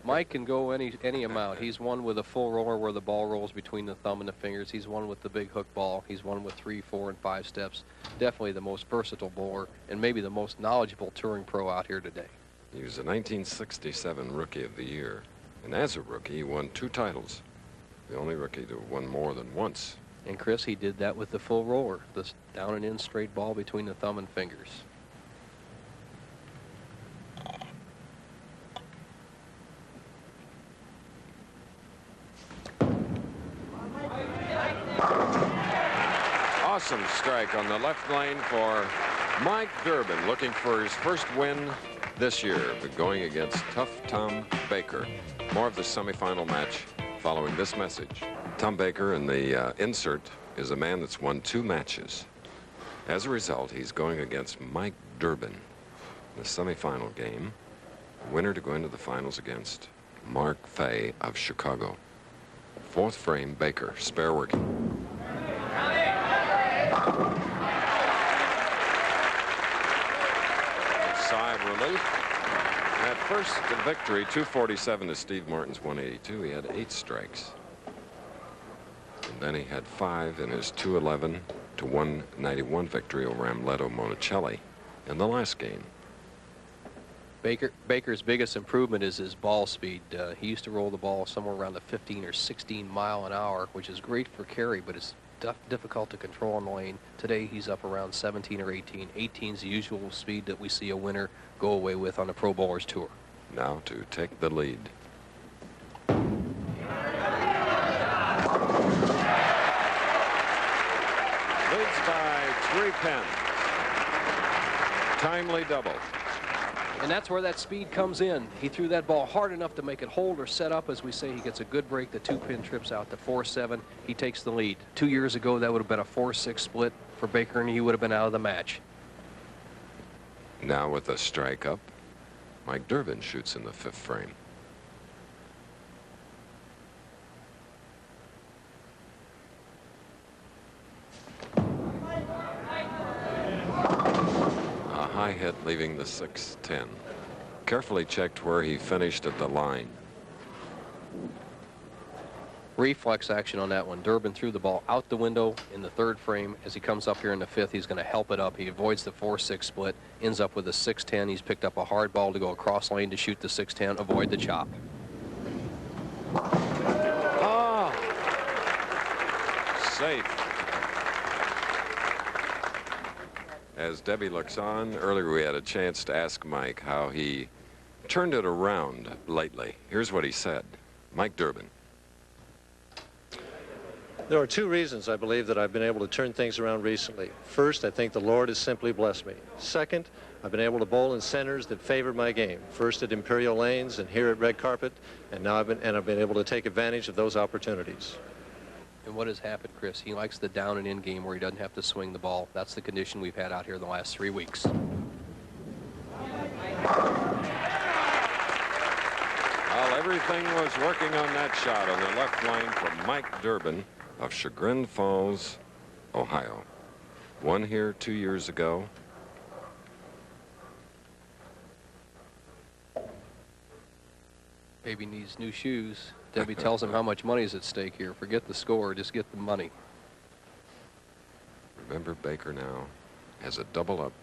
Mike can go any amount. He's one with a full roller where the ball rolls between the thumb and the fingers. He's one with the big hook ball. He's one with 3, 4, and 5 steps. Definitely the most versatile bowler and maybe the most knowledgeable touring pro out here today. He was a 1967 Rookie of the Year. And as a rookie, he won 2 titles. The only rookie to have won more than once. And Chris, he did that with the full roller. This down and in straight ball between the thumb and fingers. Awesome strike on the left lane for Mike Durbin, looking for his first win this year, but going against tough Tom Baker. More of the semifinal match following this message. Tom Baker in the insert is a man that's won 2 matches. As a result, he's going against Mike Durbin in the semifinal game. Winner to go into the finals against Mark Fay of Chicago. 4th frame, Baker, spare working. Sigh of relief. That first victory, 247 to Steve Martin's 182. He had 8 strikes. And then he had 5 in his 211 to 191 victory over Amleto Monicelli in the last game. Baker's biggest improvement is his ball speed. He used to roll the ball somewhere around the 15 or 16 mile an hour, which is great for carry, but it's difficult to control on the lane. Today he's up around 17 or 18. 18 is the usual speed that we see a winner go away with on the Pro Bowlers Tour. Now to take the lead. Leads by 3 pins. Timely double. And that's where that speed comes in. He threw that ball hard enough to make it hold or set up. As we say, he gets a good break. The 2-pin trips out to 4-7. He takes the lead. 2 years ago, that would have been a 4-6 split for Baker, and he would have been out of the match. Now with a strike up, Mike Durbin shoots in the 5th frame. A high hit leaving the 6-10. Carefully checked where he finished at the line. Reflex action on that one. Durbin threw the ball out the window in the 3rd frame. As he comes up here in the 5th, he's going to help it up. He avoids the 4-6 split, ends up with a 6-10. He's picked up a hard ball to go across lane to shoot the 6-10, avoid the chop. Oh! Safe. As Debbie looks on, earlier we had a chance to ask Mike how he turned it around lately. Here's what he said. Mike Durbin. There are 2 reasons I believe that I've been able to turn things around recently. First, I think the Lord has simply blessed me. Second, I've been able to bowl in centers that favored my game. First at Imperial Lanes and here at Red Carpet, and now I've been able to take advantage of those opportunities. And what has happened, Chris? He likes the down and in game where he doesn't have to swing the ball. That's the condition we've had out here the last 3 weeks. Well, Everything was working on that shot on the left lane from Mike Durbin of Chagrin Falls, Ohio. Won here 2 years ago. Baby needs new shoes. Debbie tells him how much money is at stake here. Forget the score, just get the money. Remember, Baker now has a double up.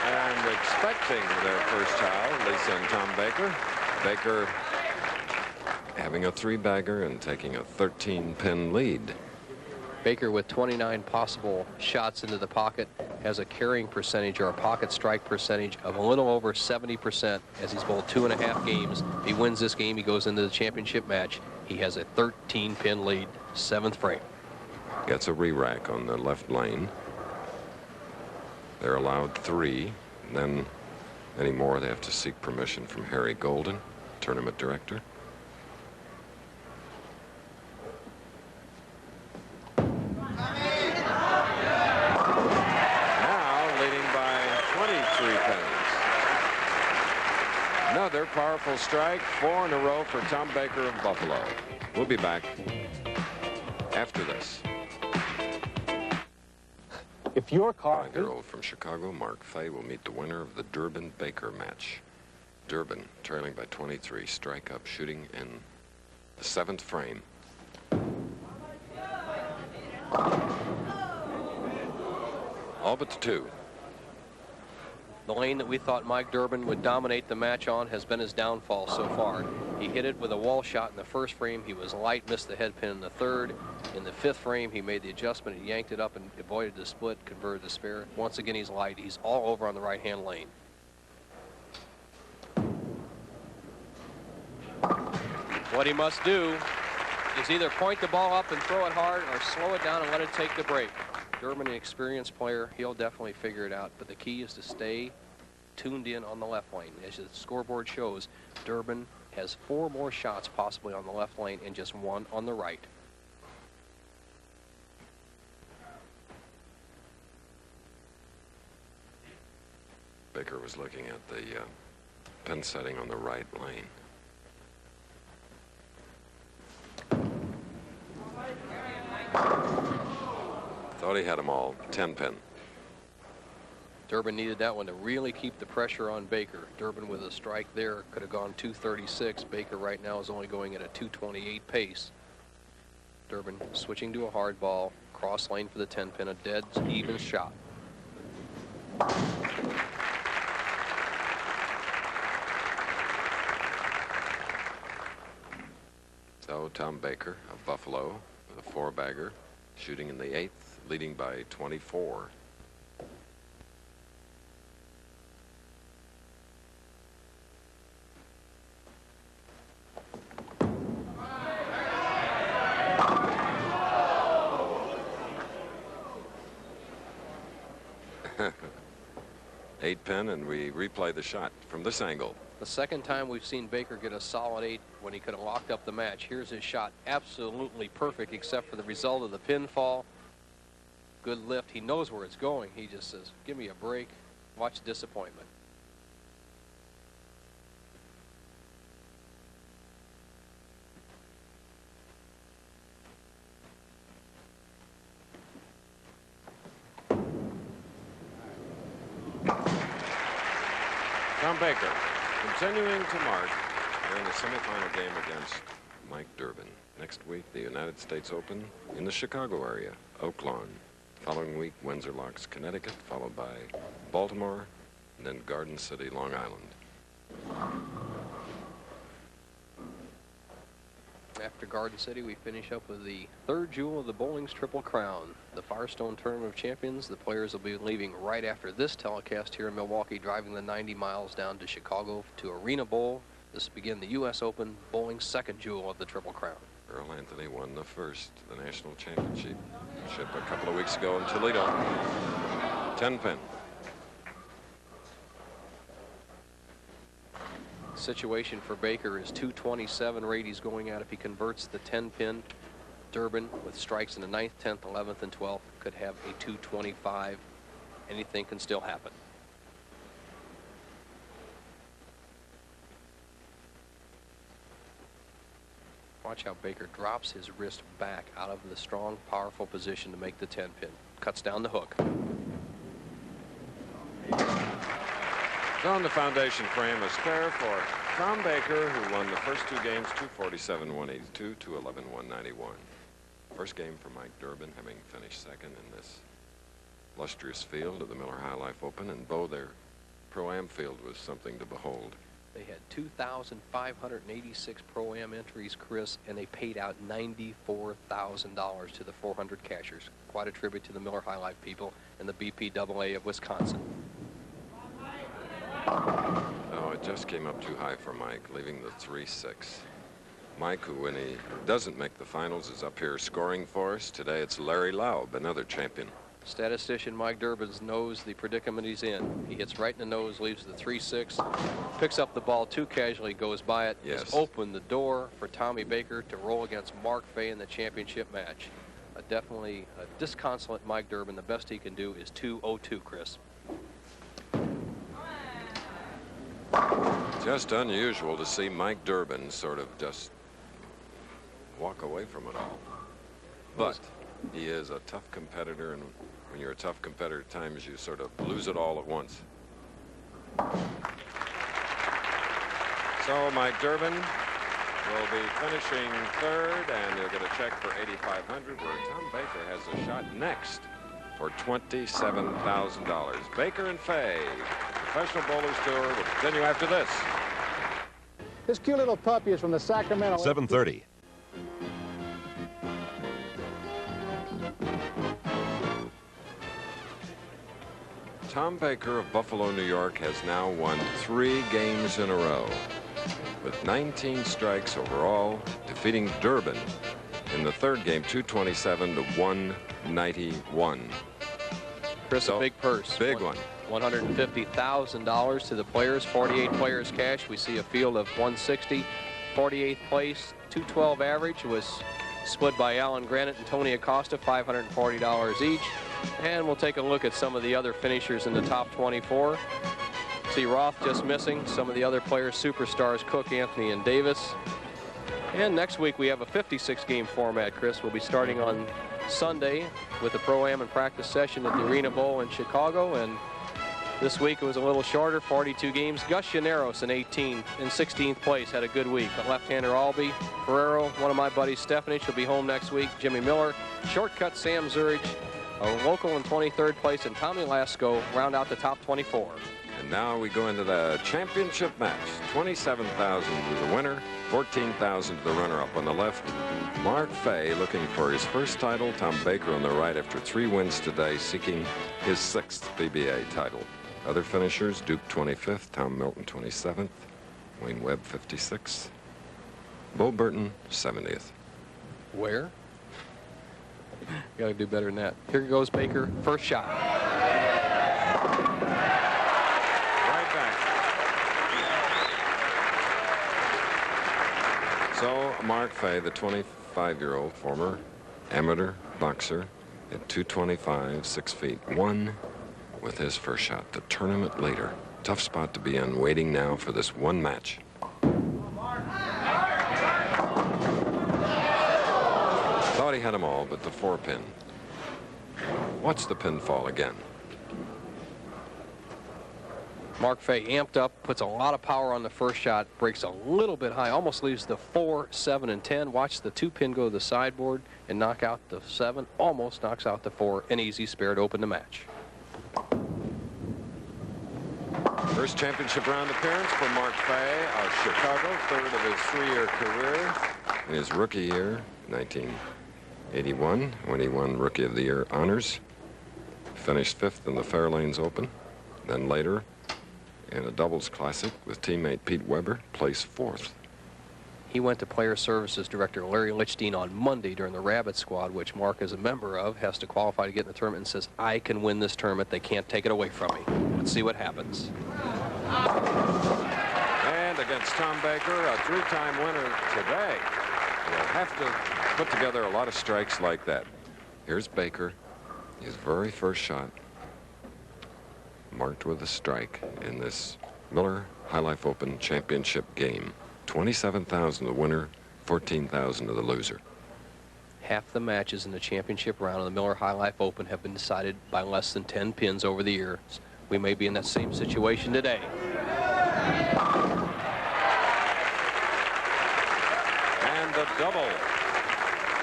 And expecting their first child, Lisa and Tom Baker. Baker having a 3-bagger and taking a 13-pin lead. Baker, with 29 possible shots into the pocket, has a carrying percentage or a pocket strike percentage of a little over 70% as he's bowled 2.5 games. If he wins this game, he goes into the championship match. He has a 13-pin lead, 7th frame. Gets a re-rack on the left lane. They're allowed 3. And then any more, they have to seek permission from Harry Golden, tournament director. Another powerful strike, 4 in a row for Tom Baker of Buffalo. We'll be back after this. If your car... 5-year-old from Chicago, Mark Fay, will meet the winner of the Durbin-Baker match. Durbin trailing by 23, strike up, shooting in the 7th frame. All but the 2. The lane that we thought Mike Durbin would dominate the match on has been his downfall so far. He hit it with a wall shot in the 1st frame. He was light, missed the head pin in the 3rd. In the 5th frame, he made the adjustment and yanked it up and avoided the split, converted the spare. Once again, he's light. He's all over on the right-hand lane. What he must do is either point the ball up and throw it hard or slow it down and let it take the break. Durbin, an experienced player, he'll definitely figure it out, but the key is to stay tuned in on the left lane. As the scoreboard shows, Durbin has 4 more shots possibly on the left lane and just 1 on the right. Baker was looking at the pin setting on the right lane. Thought he had them all 10-pin. Durbin needed that one to really keep the pressure on Baker. Durbin with a strike there could have gone 236. Baker right now is only going at a 228 pace. Durbin switching to a hard ball, cross lane for the 10-pin, a dead even shot. So Tom Baker of Buffalo with a 4-bagger, shooting in the 8th, leading by 24. Eight pin, and we replay the shot from this angle. The second time we've seen Baker get a solid 8 when he could have locked up the match. Here's his shot, absolutely perfect except for the result of the pinfall. Good lift. He knows where it's going. He just says, give me a break. Watch disappointment. Tom Baker continuing to mark during the semifinal game against Mike Durbin. Next week, the United States Open in the Chicago area, Oak Lawn. Following week, Windsor Locks, Connecticut, followed by Baltimore, and then Garden City, Long Island. After Garden City, we finish up with the 3rd jewel of the bowling's Triple Crown, the Firestone Tournament of Champions. The players will be leaving right after this telecast here in Milwaukee, driving the 90 miles down to Chicago to Arena Bowl. This will begin the U.S. Open bowling's 2nd jewel of the Triple Crown. Earl Anthony won the national championship a couple of weeks ago in Toledo. 10-pin. Situation for Baker is 227 rate he's going at if he converts the 10-pin. Durbin with strikes in the 9th, 10th, 11th, and 12th could have a 225. Anything can still happen. Watch how Baker drops his wrist back out of the strong, powerful position to make the 10-pin. Cuts down the hook. On the foundation frame is fair for Tom Baker, who won the first two games, 247-182, 211-191. First game for Mike Durbin, having finished second in this lustrous field of the Miller High Life Open, and Bo, their Pro-Am field was something to behold. They had 2,586 Pro-Am entries, Chris, and they paid out $94,000 to the 400 cashers. Quite a tribute to the Miller High Life people and the BPAA of Wisconsin. Oh, it just came up too high for Mike, leaving the 3-6. Mike, who when he doesn't make the finals, is up here scoring for us. Today it's Larry Laub, another champion. Statistician Mike Durbin knows the predicament he's in. He hits right in the nose, leaves the 3-6, picks up the ball too casually, goes by it. Yes. Has opened the door for Tommy Baker to roll against Mark Fay in the championship match. Definitely a disconsolate Mike Durbin. The best he can do is 2-0-2, Chris. Just unusual to see Mike Durbin sort of just walk away from it all. But he is a tough competitor, and when you're a tough competitor, at times you sort of lose it all at once. So Mike Durbin will be finishing third, and he'll get a check for $8,500, where Tom Baker has a shot next for $27,000. Baker and Fay, Professional Bowlers Tour, will continue after this. This cute little puppy is from the Sacramento. 7:30. Tom Baker of Buffalo, New York, has now won 3 games in a row with 19 strikes overall, defeating Durbin in the third game, 227 to 191. Chris, So, a big purse. big one. $150,000 to the players, 48 players cash. We see a field of 160. 48th place, 212 average was split by Alan Granite and Tony Acosta, $540 each. And we'll take a look at some of the other finishers in the top 24. See Roth just missing. Some of the other players, superstars, Cook, Anthony, and Davis. And next week we have a 56-game format, Chris. We'll be starting on Sunday with a Pro-Am and practice session at the Arena Bowl in Chicago. And this week it was a little shorter, 42 games. Gus Llaneros in 16th place, had a good week. A left-hander Albee, Ferrero, one of my buddies, Stephanie, she'll be home next week. Jimmy Miller, shortcut Sam Zurich, a local in 23rd place, and Tommy Lasko round out the top 24. And now we go into the championship match. $27,000 to the winner, $14,000 to the runner-up. On the left, Mark Fay looking for his first title. Tom Baker on the right after 3 wins today, seeking his 6th PBA title. Other finishers, Duke 25th, Tom Milton 27th, Wayne Webb 56th, Bo Burton 70th. Where? You got to do better than that. Here goes Baker, first shot. Right back. So Mark Fay, the 25-year-old former amateur boxer, at 225, 6 feet 1, with his first shot. The tournament later. Tough spot to be in, waiting now for this one match. Thought he had them all, but the 4-pin. Watch the pinfall again. Mark Fay amped up, puts a lot of power on the first shot, breaks a little bit high, almost leaves the 4, 7, and 10. Watch the 2-pin go to the sideboard and knock out the 7, almost knocks out the 4, an easy spare to open the match. First championship round appearance for Mark Fay of Chicago, third of his 3-year career. In his rookie year, 1981, when he won Rookie of the Year honors. Finished 5th in the Fairlanes Open. Then later, in a doubles classic with teammate Pete Weber, placed 4th. He went to Player Services Director Larry Lichstein on Monday during the Rabbit Squad, which Mark is a member of, has to qualify to get in the tournament, and says, I can win this tournament. They can't take it away from me. Let's see what happens. And against Tom Baker, a 3-time winner today. You'll have to put together a lot of strikes like that. Here's Baker, his very first shot, marked with a strike in this Miller High Life Open Championship game. $27,000 the winner, 14,000 to the loser. Half the matches in the championship round of the Miller High Life Open have been decided by less than 10 pins over the years. We may be in that same situation today. And the double.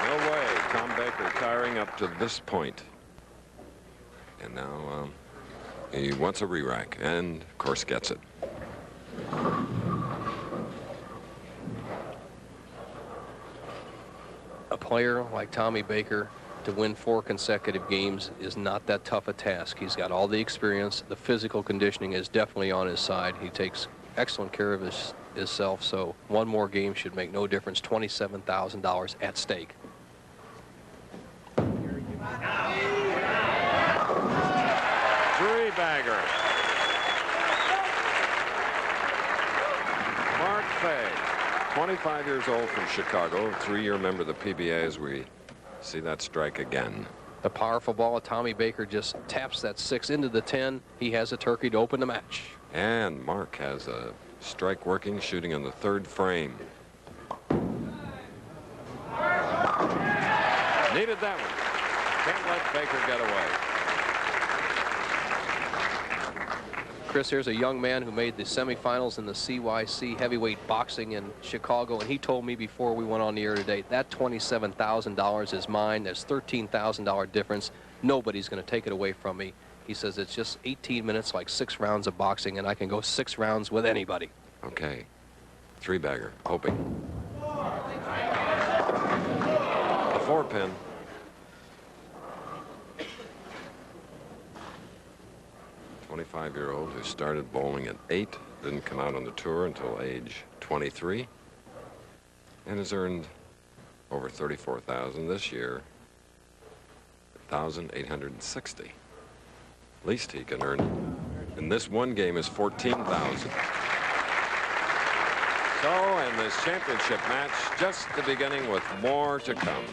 No way. Tom Baker tiring up to this point. And now he wants a re-rack, and of course gets it. A player like Tommy Baker to win 4 consecutive games is not that tough a task. He's got all the experience. The physical conditioning is definitely on his side. He takes excellent care of himself, so one more game should make no difference. $27,000 at stake. Three-bagger. Mark Fay, 25 years old from Chicago, 3-year member of the PBA, as we see that strike again. A powerful ball. Tommy Baker just taps that 6 into the 10. He has a turkey to open the match. And Mark has a strike working, shooting in the 3rd frame. Needed that one. Can't let Baker get away. Chris, here's a young man who made the semifinals in the CYC heavyweight boxing in Chicago, and he told me before we went on the air today, that $27,000 is mine. There's $13,000 difference. Nobody's going to take it away from me. He says it's just 18 minutes, like 6 rounds of boxing, and I can go 6 rounds with anybody. Okay. Three-bagger, hoping. The 4-pin. A 25-year-old who started bowling at 8, didn't come out on the tour until age 23, and has earned over $34,000 this year, $1,860. Least he can earn in this one game is $14,000. So in this championship match, just the beginning with more to come.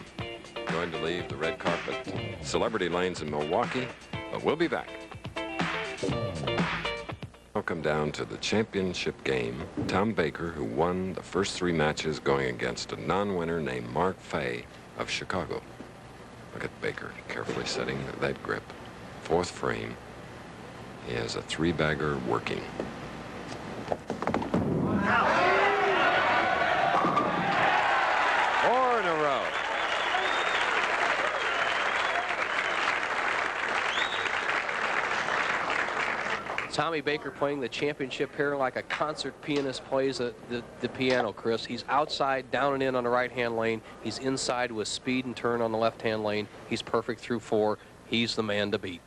Going to leave the red carpet, Celebrity Lanes in Milwaukee, but we'll be back. Welcome down to the championship game. Tom Baker, who won the first 3 matches going against a non-winner named Mark Fay of Chicago. Look at Baker carefully setting that grip. 4th frame. He has a 3-bagger working. 4 in a row. Tommy Baker playing the championship here like a concert pianist plays the piano, Chris. He's outside, down and in on the right-hand lane. He's inside with speed and turn on the left-hand lane. He's perfect through 4. He's the man to beat.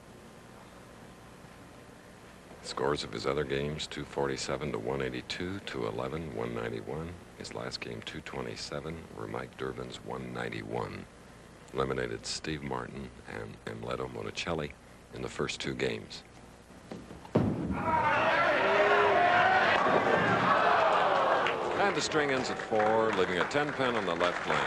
Scores of his other games, 247 to 182, 211, 191. His last game, 227, where Mike Durbin's 191. Eliminated Steve Martin and Leto Monticelli in the first 2 games. And the string ends at 4, leaving a 10-pin on the left lane.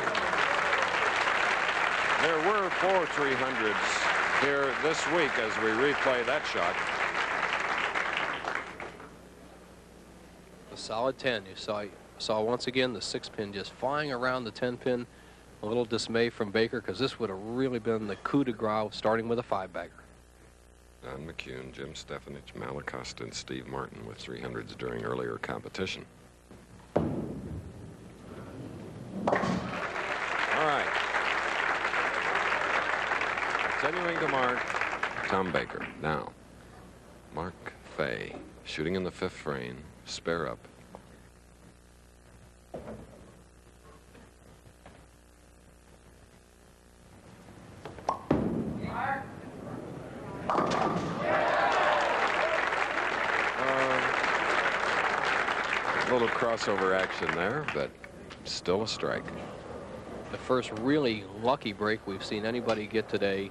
There were 4 300s here this week as we replay that shot. A solid 10. You saw once again the 6-pin just flying around the 10-pin. A little dismay from Baker because this would have really been the coup de grace starting with a 5-bagger. Don McCune, Jim Stefanich, Malacosta, and Steve Martin with 300s during earlier competition. All right. Continuing to mark Tom Baker. Now, Mark Fay, shooting in the 5th frame, spare up. A little crossover action there, but still a strike. The first really lucky break we've seen anybody get today.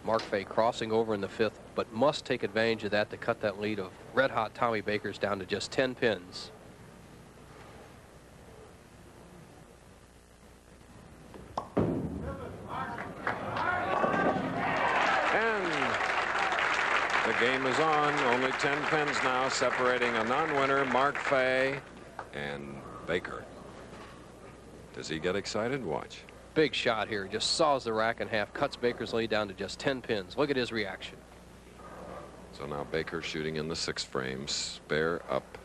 Mark Fay crossing over in the 5th, but must take advantage of that to cut that lead of red-hot Tommy Baker's down to just 10 pins. And the game is on. Only 10 pins now separating a non-winner, Mark Fay, and Baker. Does he get excited? Watch. Big shot here. Just saws the rack in half, cuts Baker's lead down to just 10 pins. Look at his reaction. So now Baker shooting in the 6th frame, spare up.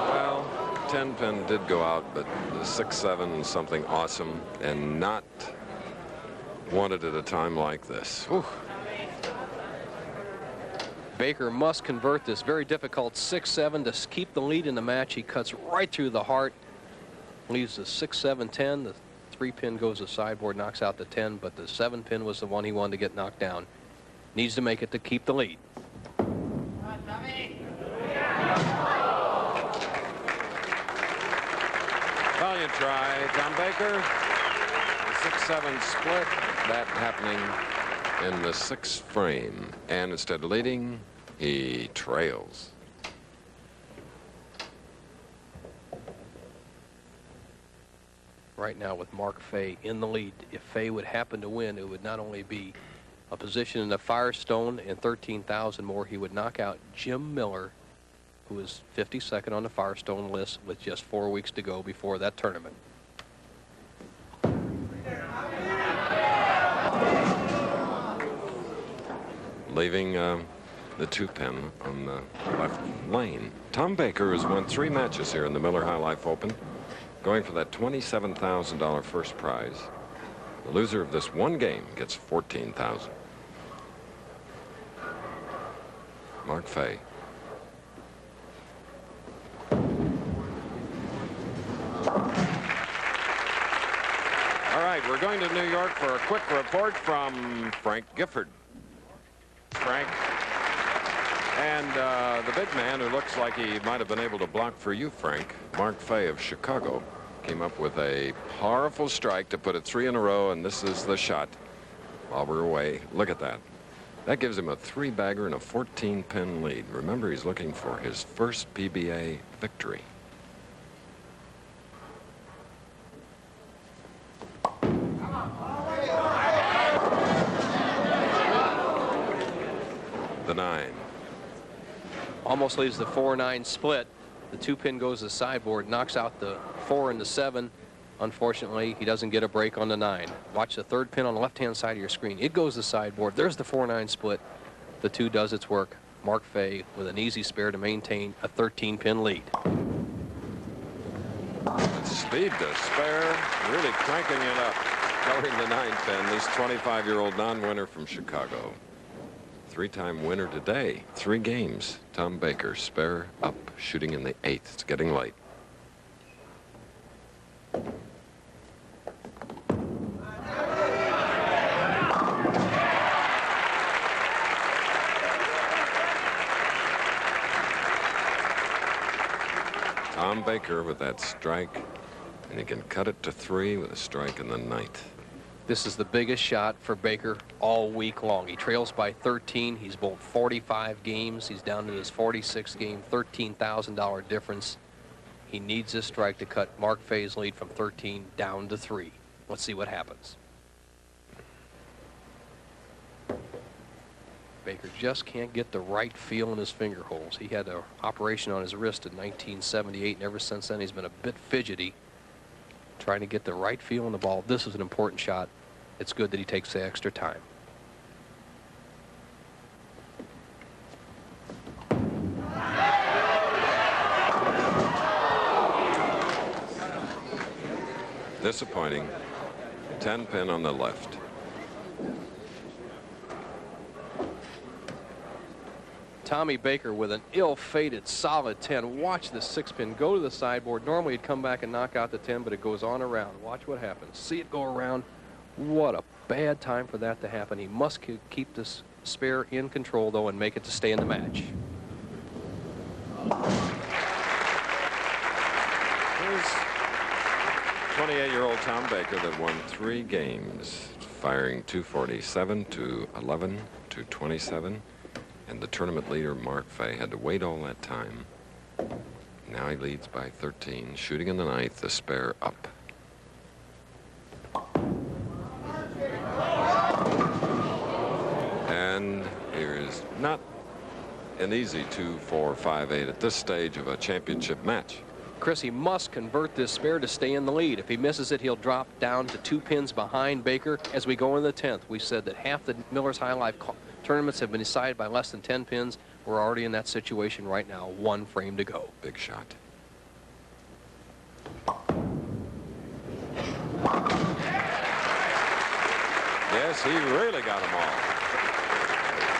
Well, 10 pin did go out, but the 6-7 something awesome and not wanted at a time like this. Whew. Baker must convert this very difficult 6-7 to keep the lead in the match. He cuts right through the heart, leaves the 6-7-10. The 3-pin goes to sideboard, knocks out the 10, but the 7-pin was the one he wanted to get knocked down. Needs to make it to keep the lead. Valiant try, Tom Baker. The 6-7 split, that happening in the 6th frame. And instead of leading, he trails. Right now with Mark Fay in the lead. If Fay would happen to win, it would not only be a position in the Firestone and 13,000 more, he would knock out Jim Miller, who is 52nd on the Firestone list with just 4 weeks to go before that tournament. Leaving the 2-pin on the left lane. Tom Baker has won 3 matches here in the Miller High Life Open, going for that $27,000 first prize. The loser of this one game gets $14,000. Mark Fay. All right, we're going to New York for a quick report from Frank Gifford. Frank. And the big man who looks like he might have been able to block for you, Frank, Mark Fay of Chicago, came up with a powerful strike to put it 3 in a row, and this is the shot while we're away. Look at that. That gives him a 3-bagger and a 14-pin lead. Remember, he's looking for his first PBA victory. The 9. Almost leaves the 4-9 split. The 2-pin goes to sideboard, knocks out the 4 and the 7. Unfortunately, he doesn't get a break on the 9. Watch the 3rd pin on the left-hand side of your screen. It goes to sideboard. There's the 4-9 split. The 2 does its work. Mark Fay with an easy spare to maintain a 13-pin lead. Speed to spare, really cranking it up, covering the 9-pin. This 25-year-old non-winner from Chicago. 3-time winner today. 3 games. Tom Baker, spare up, shooting in the 8th. It's getting late. Tom Baker with that strike, and he can cut it to 3 with a strike in the 9th. This is the biggest shot for Baker all week long. He trails by 13. He's bowled 45 games. He's down to his 46th game, $13,000 difference. He needs this strike to cut Mark Fay's lead from 13 down to 3. Let's see what happens. Baker just can't get the right feel in his finger holes. He had an operation on his wrist in 1978, and ever since then he's been a bit fidgety, trying to get the right feel in the ball. This is an important shot. It's good that he takes the extra time. Disappointing. 10-pin on the left. Tommy Baker with an ill-fated solid 10. Watch the 6-pin go to the sideboard. Normally he'd come back and knock out the 10, but it goes on around. Watch what happens. See it go around. What a bad time for that to happen. He must keep this spare in control, though, and make it to stay in the match. Here's 28-year-old Tom Baker that won 3 games, firing 247, 211, 227. And the tournament leader, Mark Fay, had to wait all that time. Now he leads by 13, shooting in the ninth, the spare up. And here's not an easy 2-4-5-8 at this stage of a championship match. Chris, he must convert this spare to stay in the lead. If he misses it, he'll drop down to 2 pins behind Baker. As we go into the 10th, we said that half the Miller's High Life tournaments have been decided by less than 10 pins. We're already in that situation right now. 1 frame to go. Big shot. Yes, he really got them all.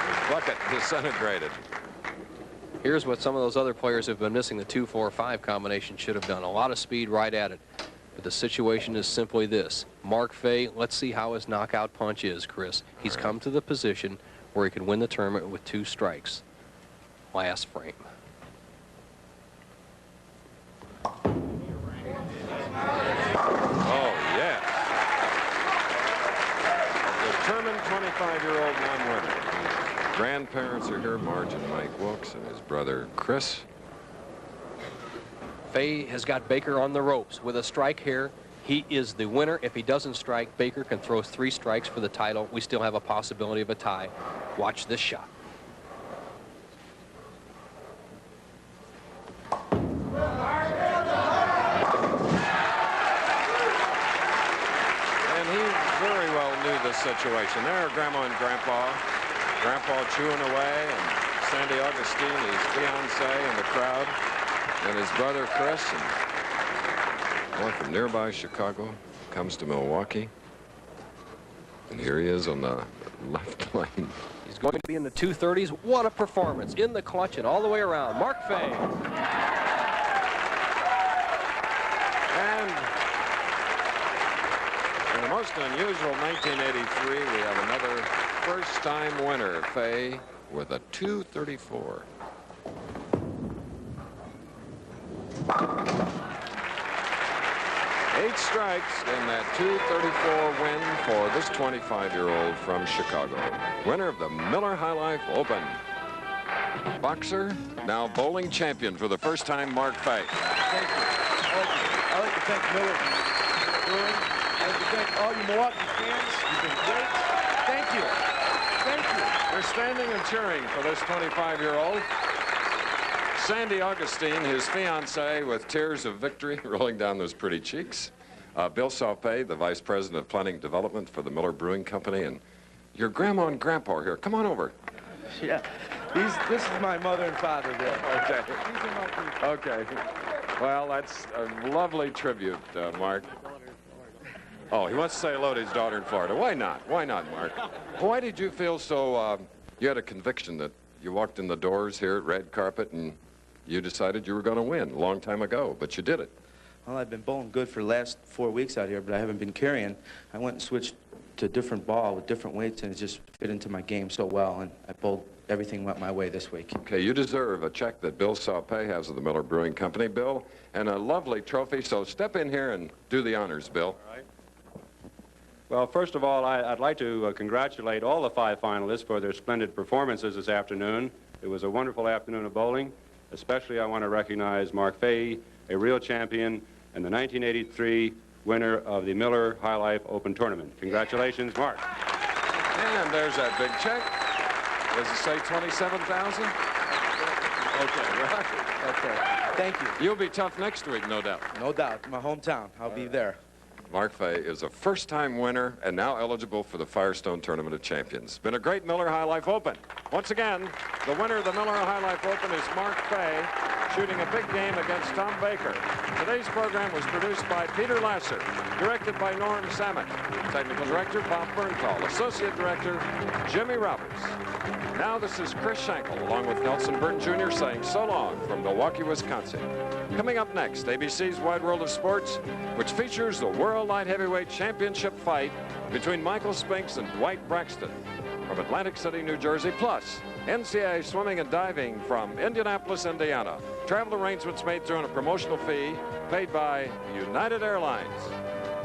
His bucket disintegrated. Here's what some of those other players who have been missing the 2-4-5 combination should have done. A lot of speed right at it. But the situation is simply this. Mark Fay, let's see how his knockout punch is, Chris. He's come to the position where he can win the tournament with 2 strikes. Last frame. Oh, yes. A determined 25-year-old non-winner. Grandparents are here, Marge and Mike Wilkes, and his brother Chris. Fay has got Baker on the ropes. With a strike here, he is the winner. If he doesn't strike, Baker can throw 3 strikes for the title. We still have a possibility of a tie. Watch this shot. And he very well knew this situation. There are Grandma and Grandpa. Grandpa chewing away, and Sandy Augustine, his fiancée, in the crowd, and his brother Chris, and boy from nearby Chicago comes to Milwaukee, and here he is on the left lane. He's going to be in the 230s. What a performance in the clutch and all the way around. Mark Fay. And in the most unusual 1983, we have another first-time winner, Fay, with a 234. Eight strikes in that 234 win for this 25-year-old from Chicago. Winner of the Miller High Life Open. Boxer, now bowling champion for the first time, Mark Fay. Thank you. I'd like to thank Miller Brewing. I'd like to thank all you Milwaukee fans. You've been great. Thank you. Thank you. They're standing and cheering for this 25-year-old. Sandy Augustine, his fiancée, with tears of victory rolling down those pretty cheeks. Bill Salpay, the Vice President of Planning and Development for the Miller Brewing Company. And your Grandma and Grandpa are here. Come on over. Yeah. This is my mother and father there. Okay. Okay. Well, that's a lovely tribute, Mark. Oh, he wants to say hello to his daughter in Florida. Why not? Why not, Mark? Why did you feel so, you had a conviction that you walked in the doors here at Red Carpet and you decided you were going to win a long time ago, but you did it? Well, I've been bowling good for the last 4 weeks out here, but I haven't been carrying. I went and switched to a different ball with different weights, and it just fit into my game so well, and I bowled. Everything went my way this week. Okay, you deserve a check that Bill Salpay has of the Miller Brewing Company, Bill, and a lovely trophy, so step in here and do the honors, Bill. All right. Well, first of all, I'd like to congratulate all the 5 finalists for their splendid performances this afternoon. It was a wonderful afternoon of bowling. Especially, I want to recognize Mark Fay, a real champion, and the 1983 winner of the Miller High Life Open Tournament. Congratulations, Mark. And there's that big check. Does it say 27,000? Okay, right. Okay. Thank you. You'll be tough next week, no doubt. No doubt. My hometown. I'll be there. Mark Fay is a first-time winner and now eligible for the Firestone Tournament of Champions. Been a great Miller High Life Open. Once again, the winner of the Miller High Life Open is Mark Fay, shooting a big game against Tom Baker. Today's program was produced by Peter Lasser, directed by Norm Samet, technical director Bob Bernthal, associate director Jimmy Roberts. Now this is Chris Schenkel, along with Nelson Burton Jr., saying so long from Milwaukee, Wisconsin. Coming up next, ABC's Wide World of Sports, which features the World Light Heavyweight Championship fight between Michael Spinks and Dwight Braxton from Atlantic City, New Jersey, plus NCAA swimming and diving from Indianapolis, Indiana. Travel arrangements made through a promotional fee paid by United Airlines.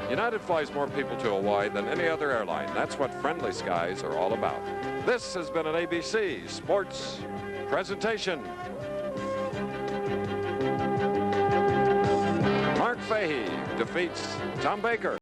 United flies more people to Hawaii than any other airline. That's what friendly skies are all about. This has been an ABC Sports presentation. defeats Tom Baker.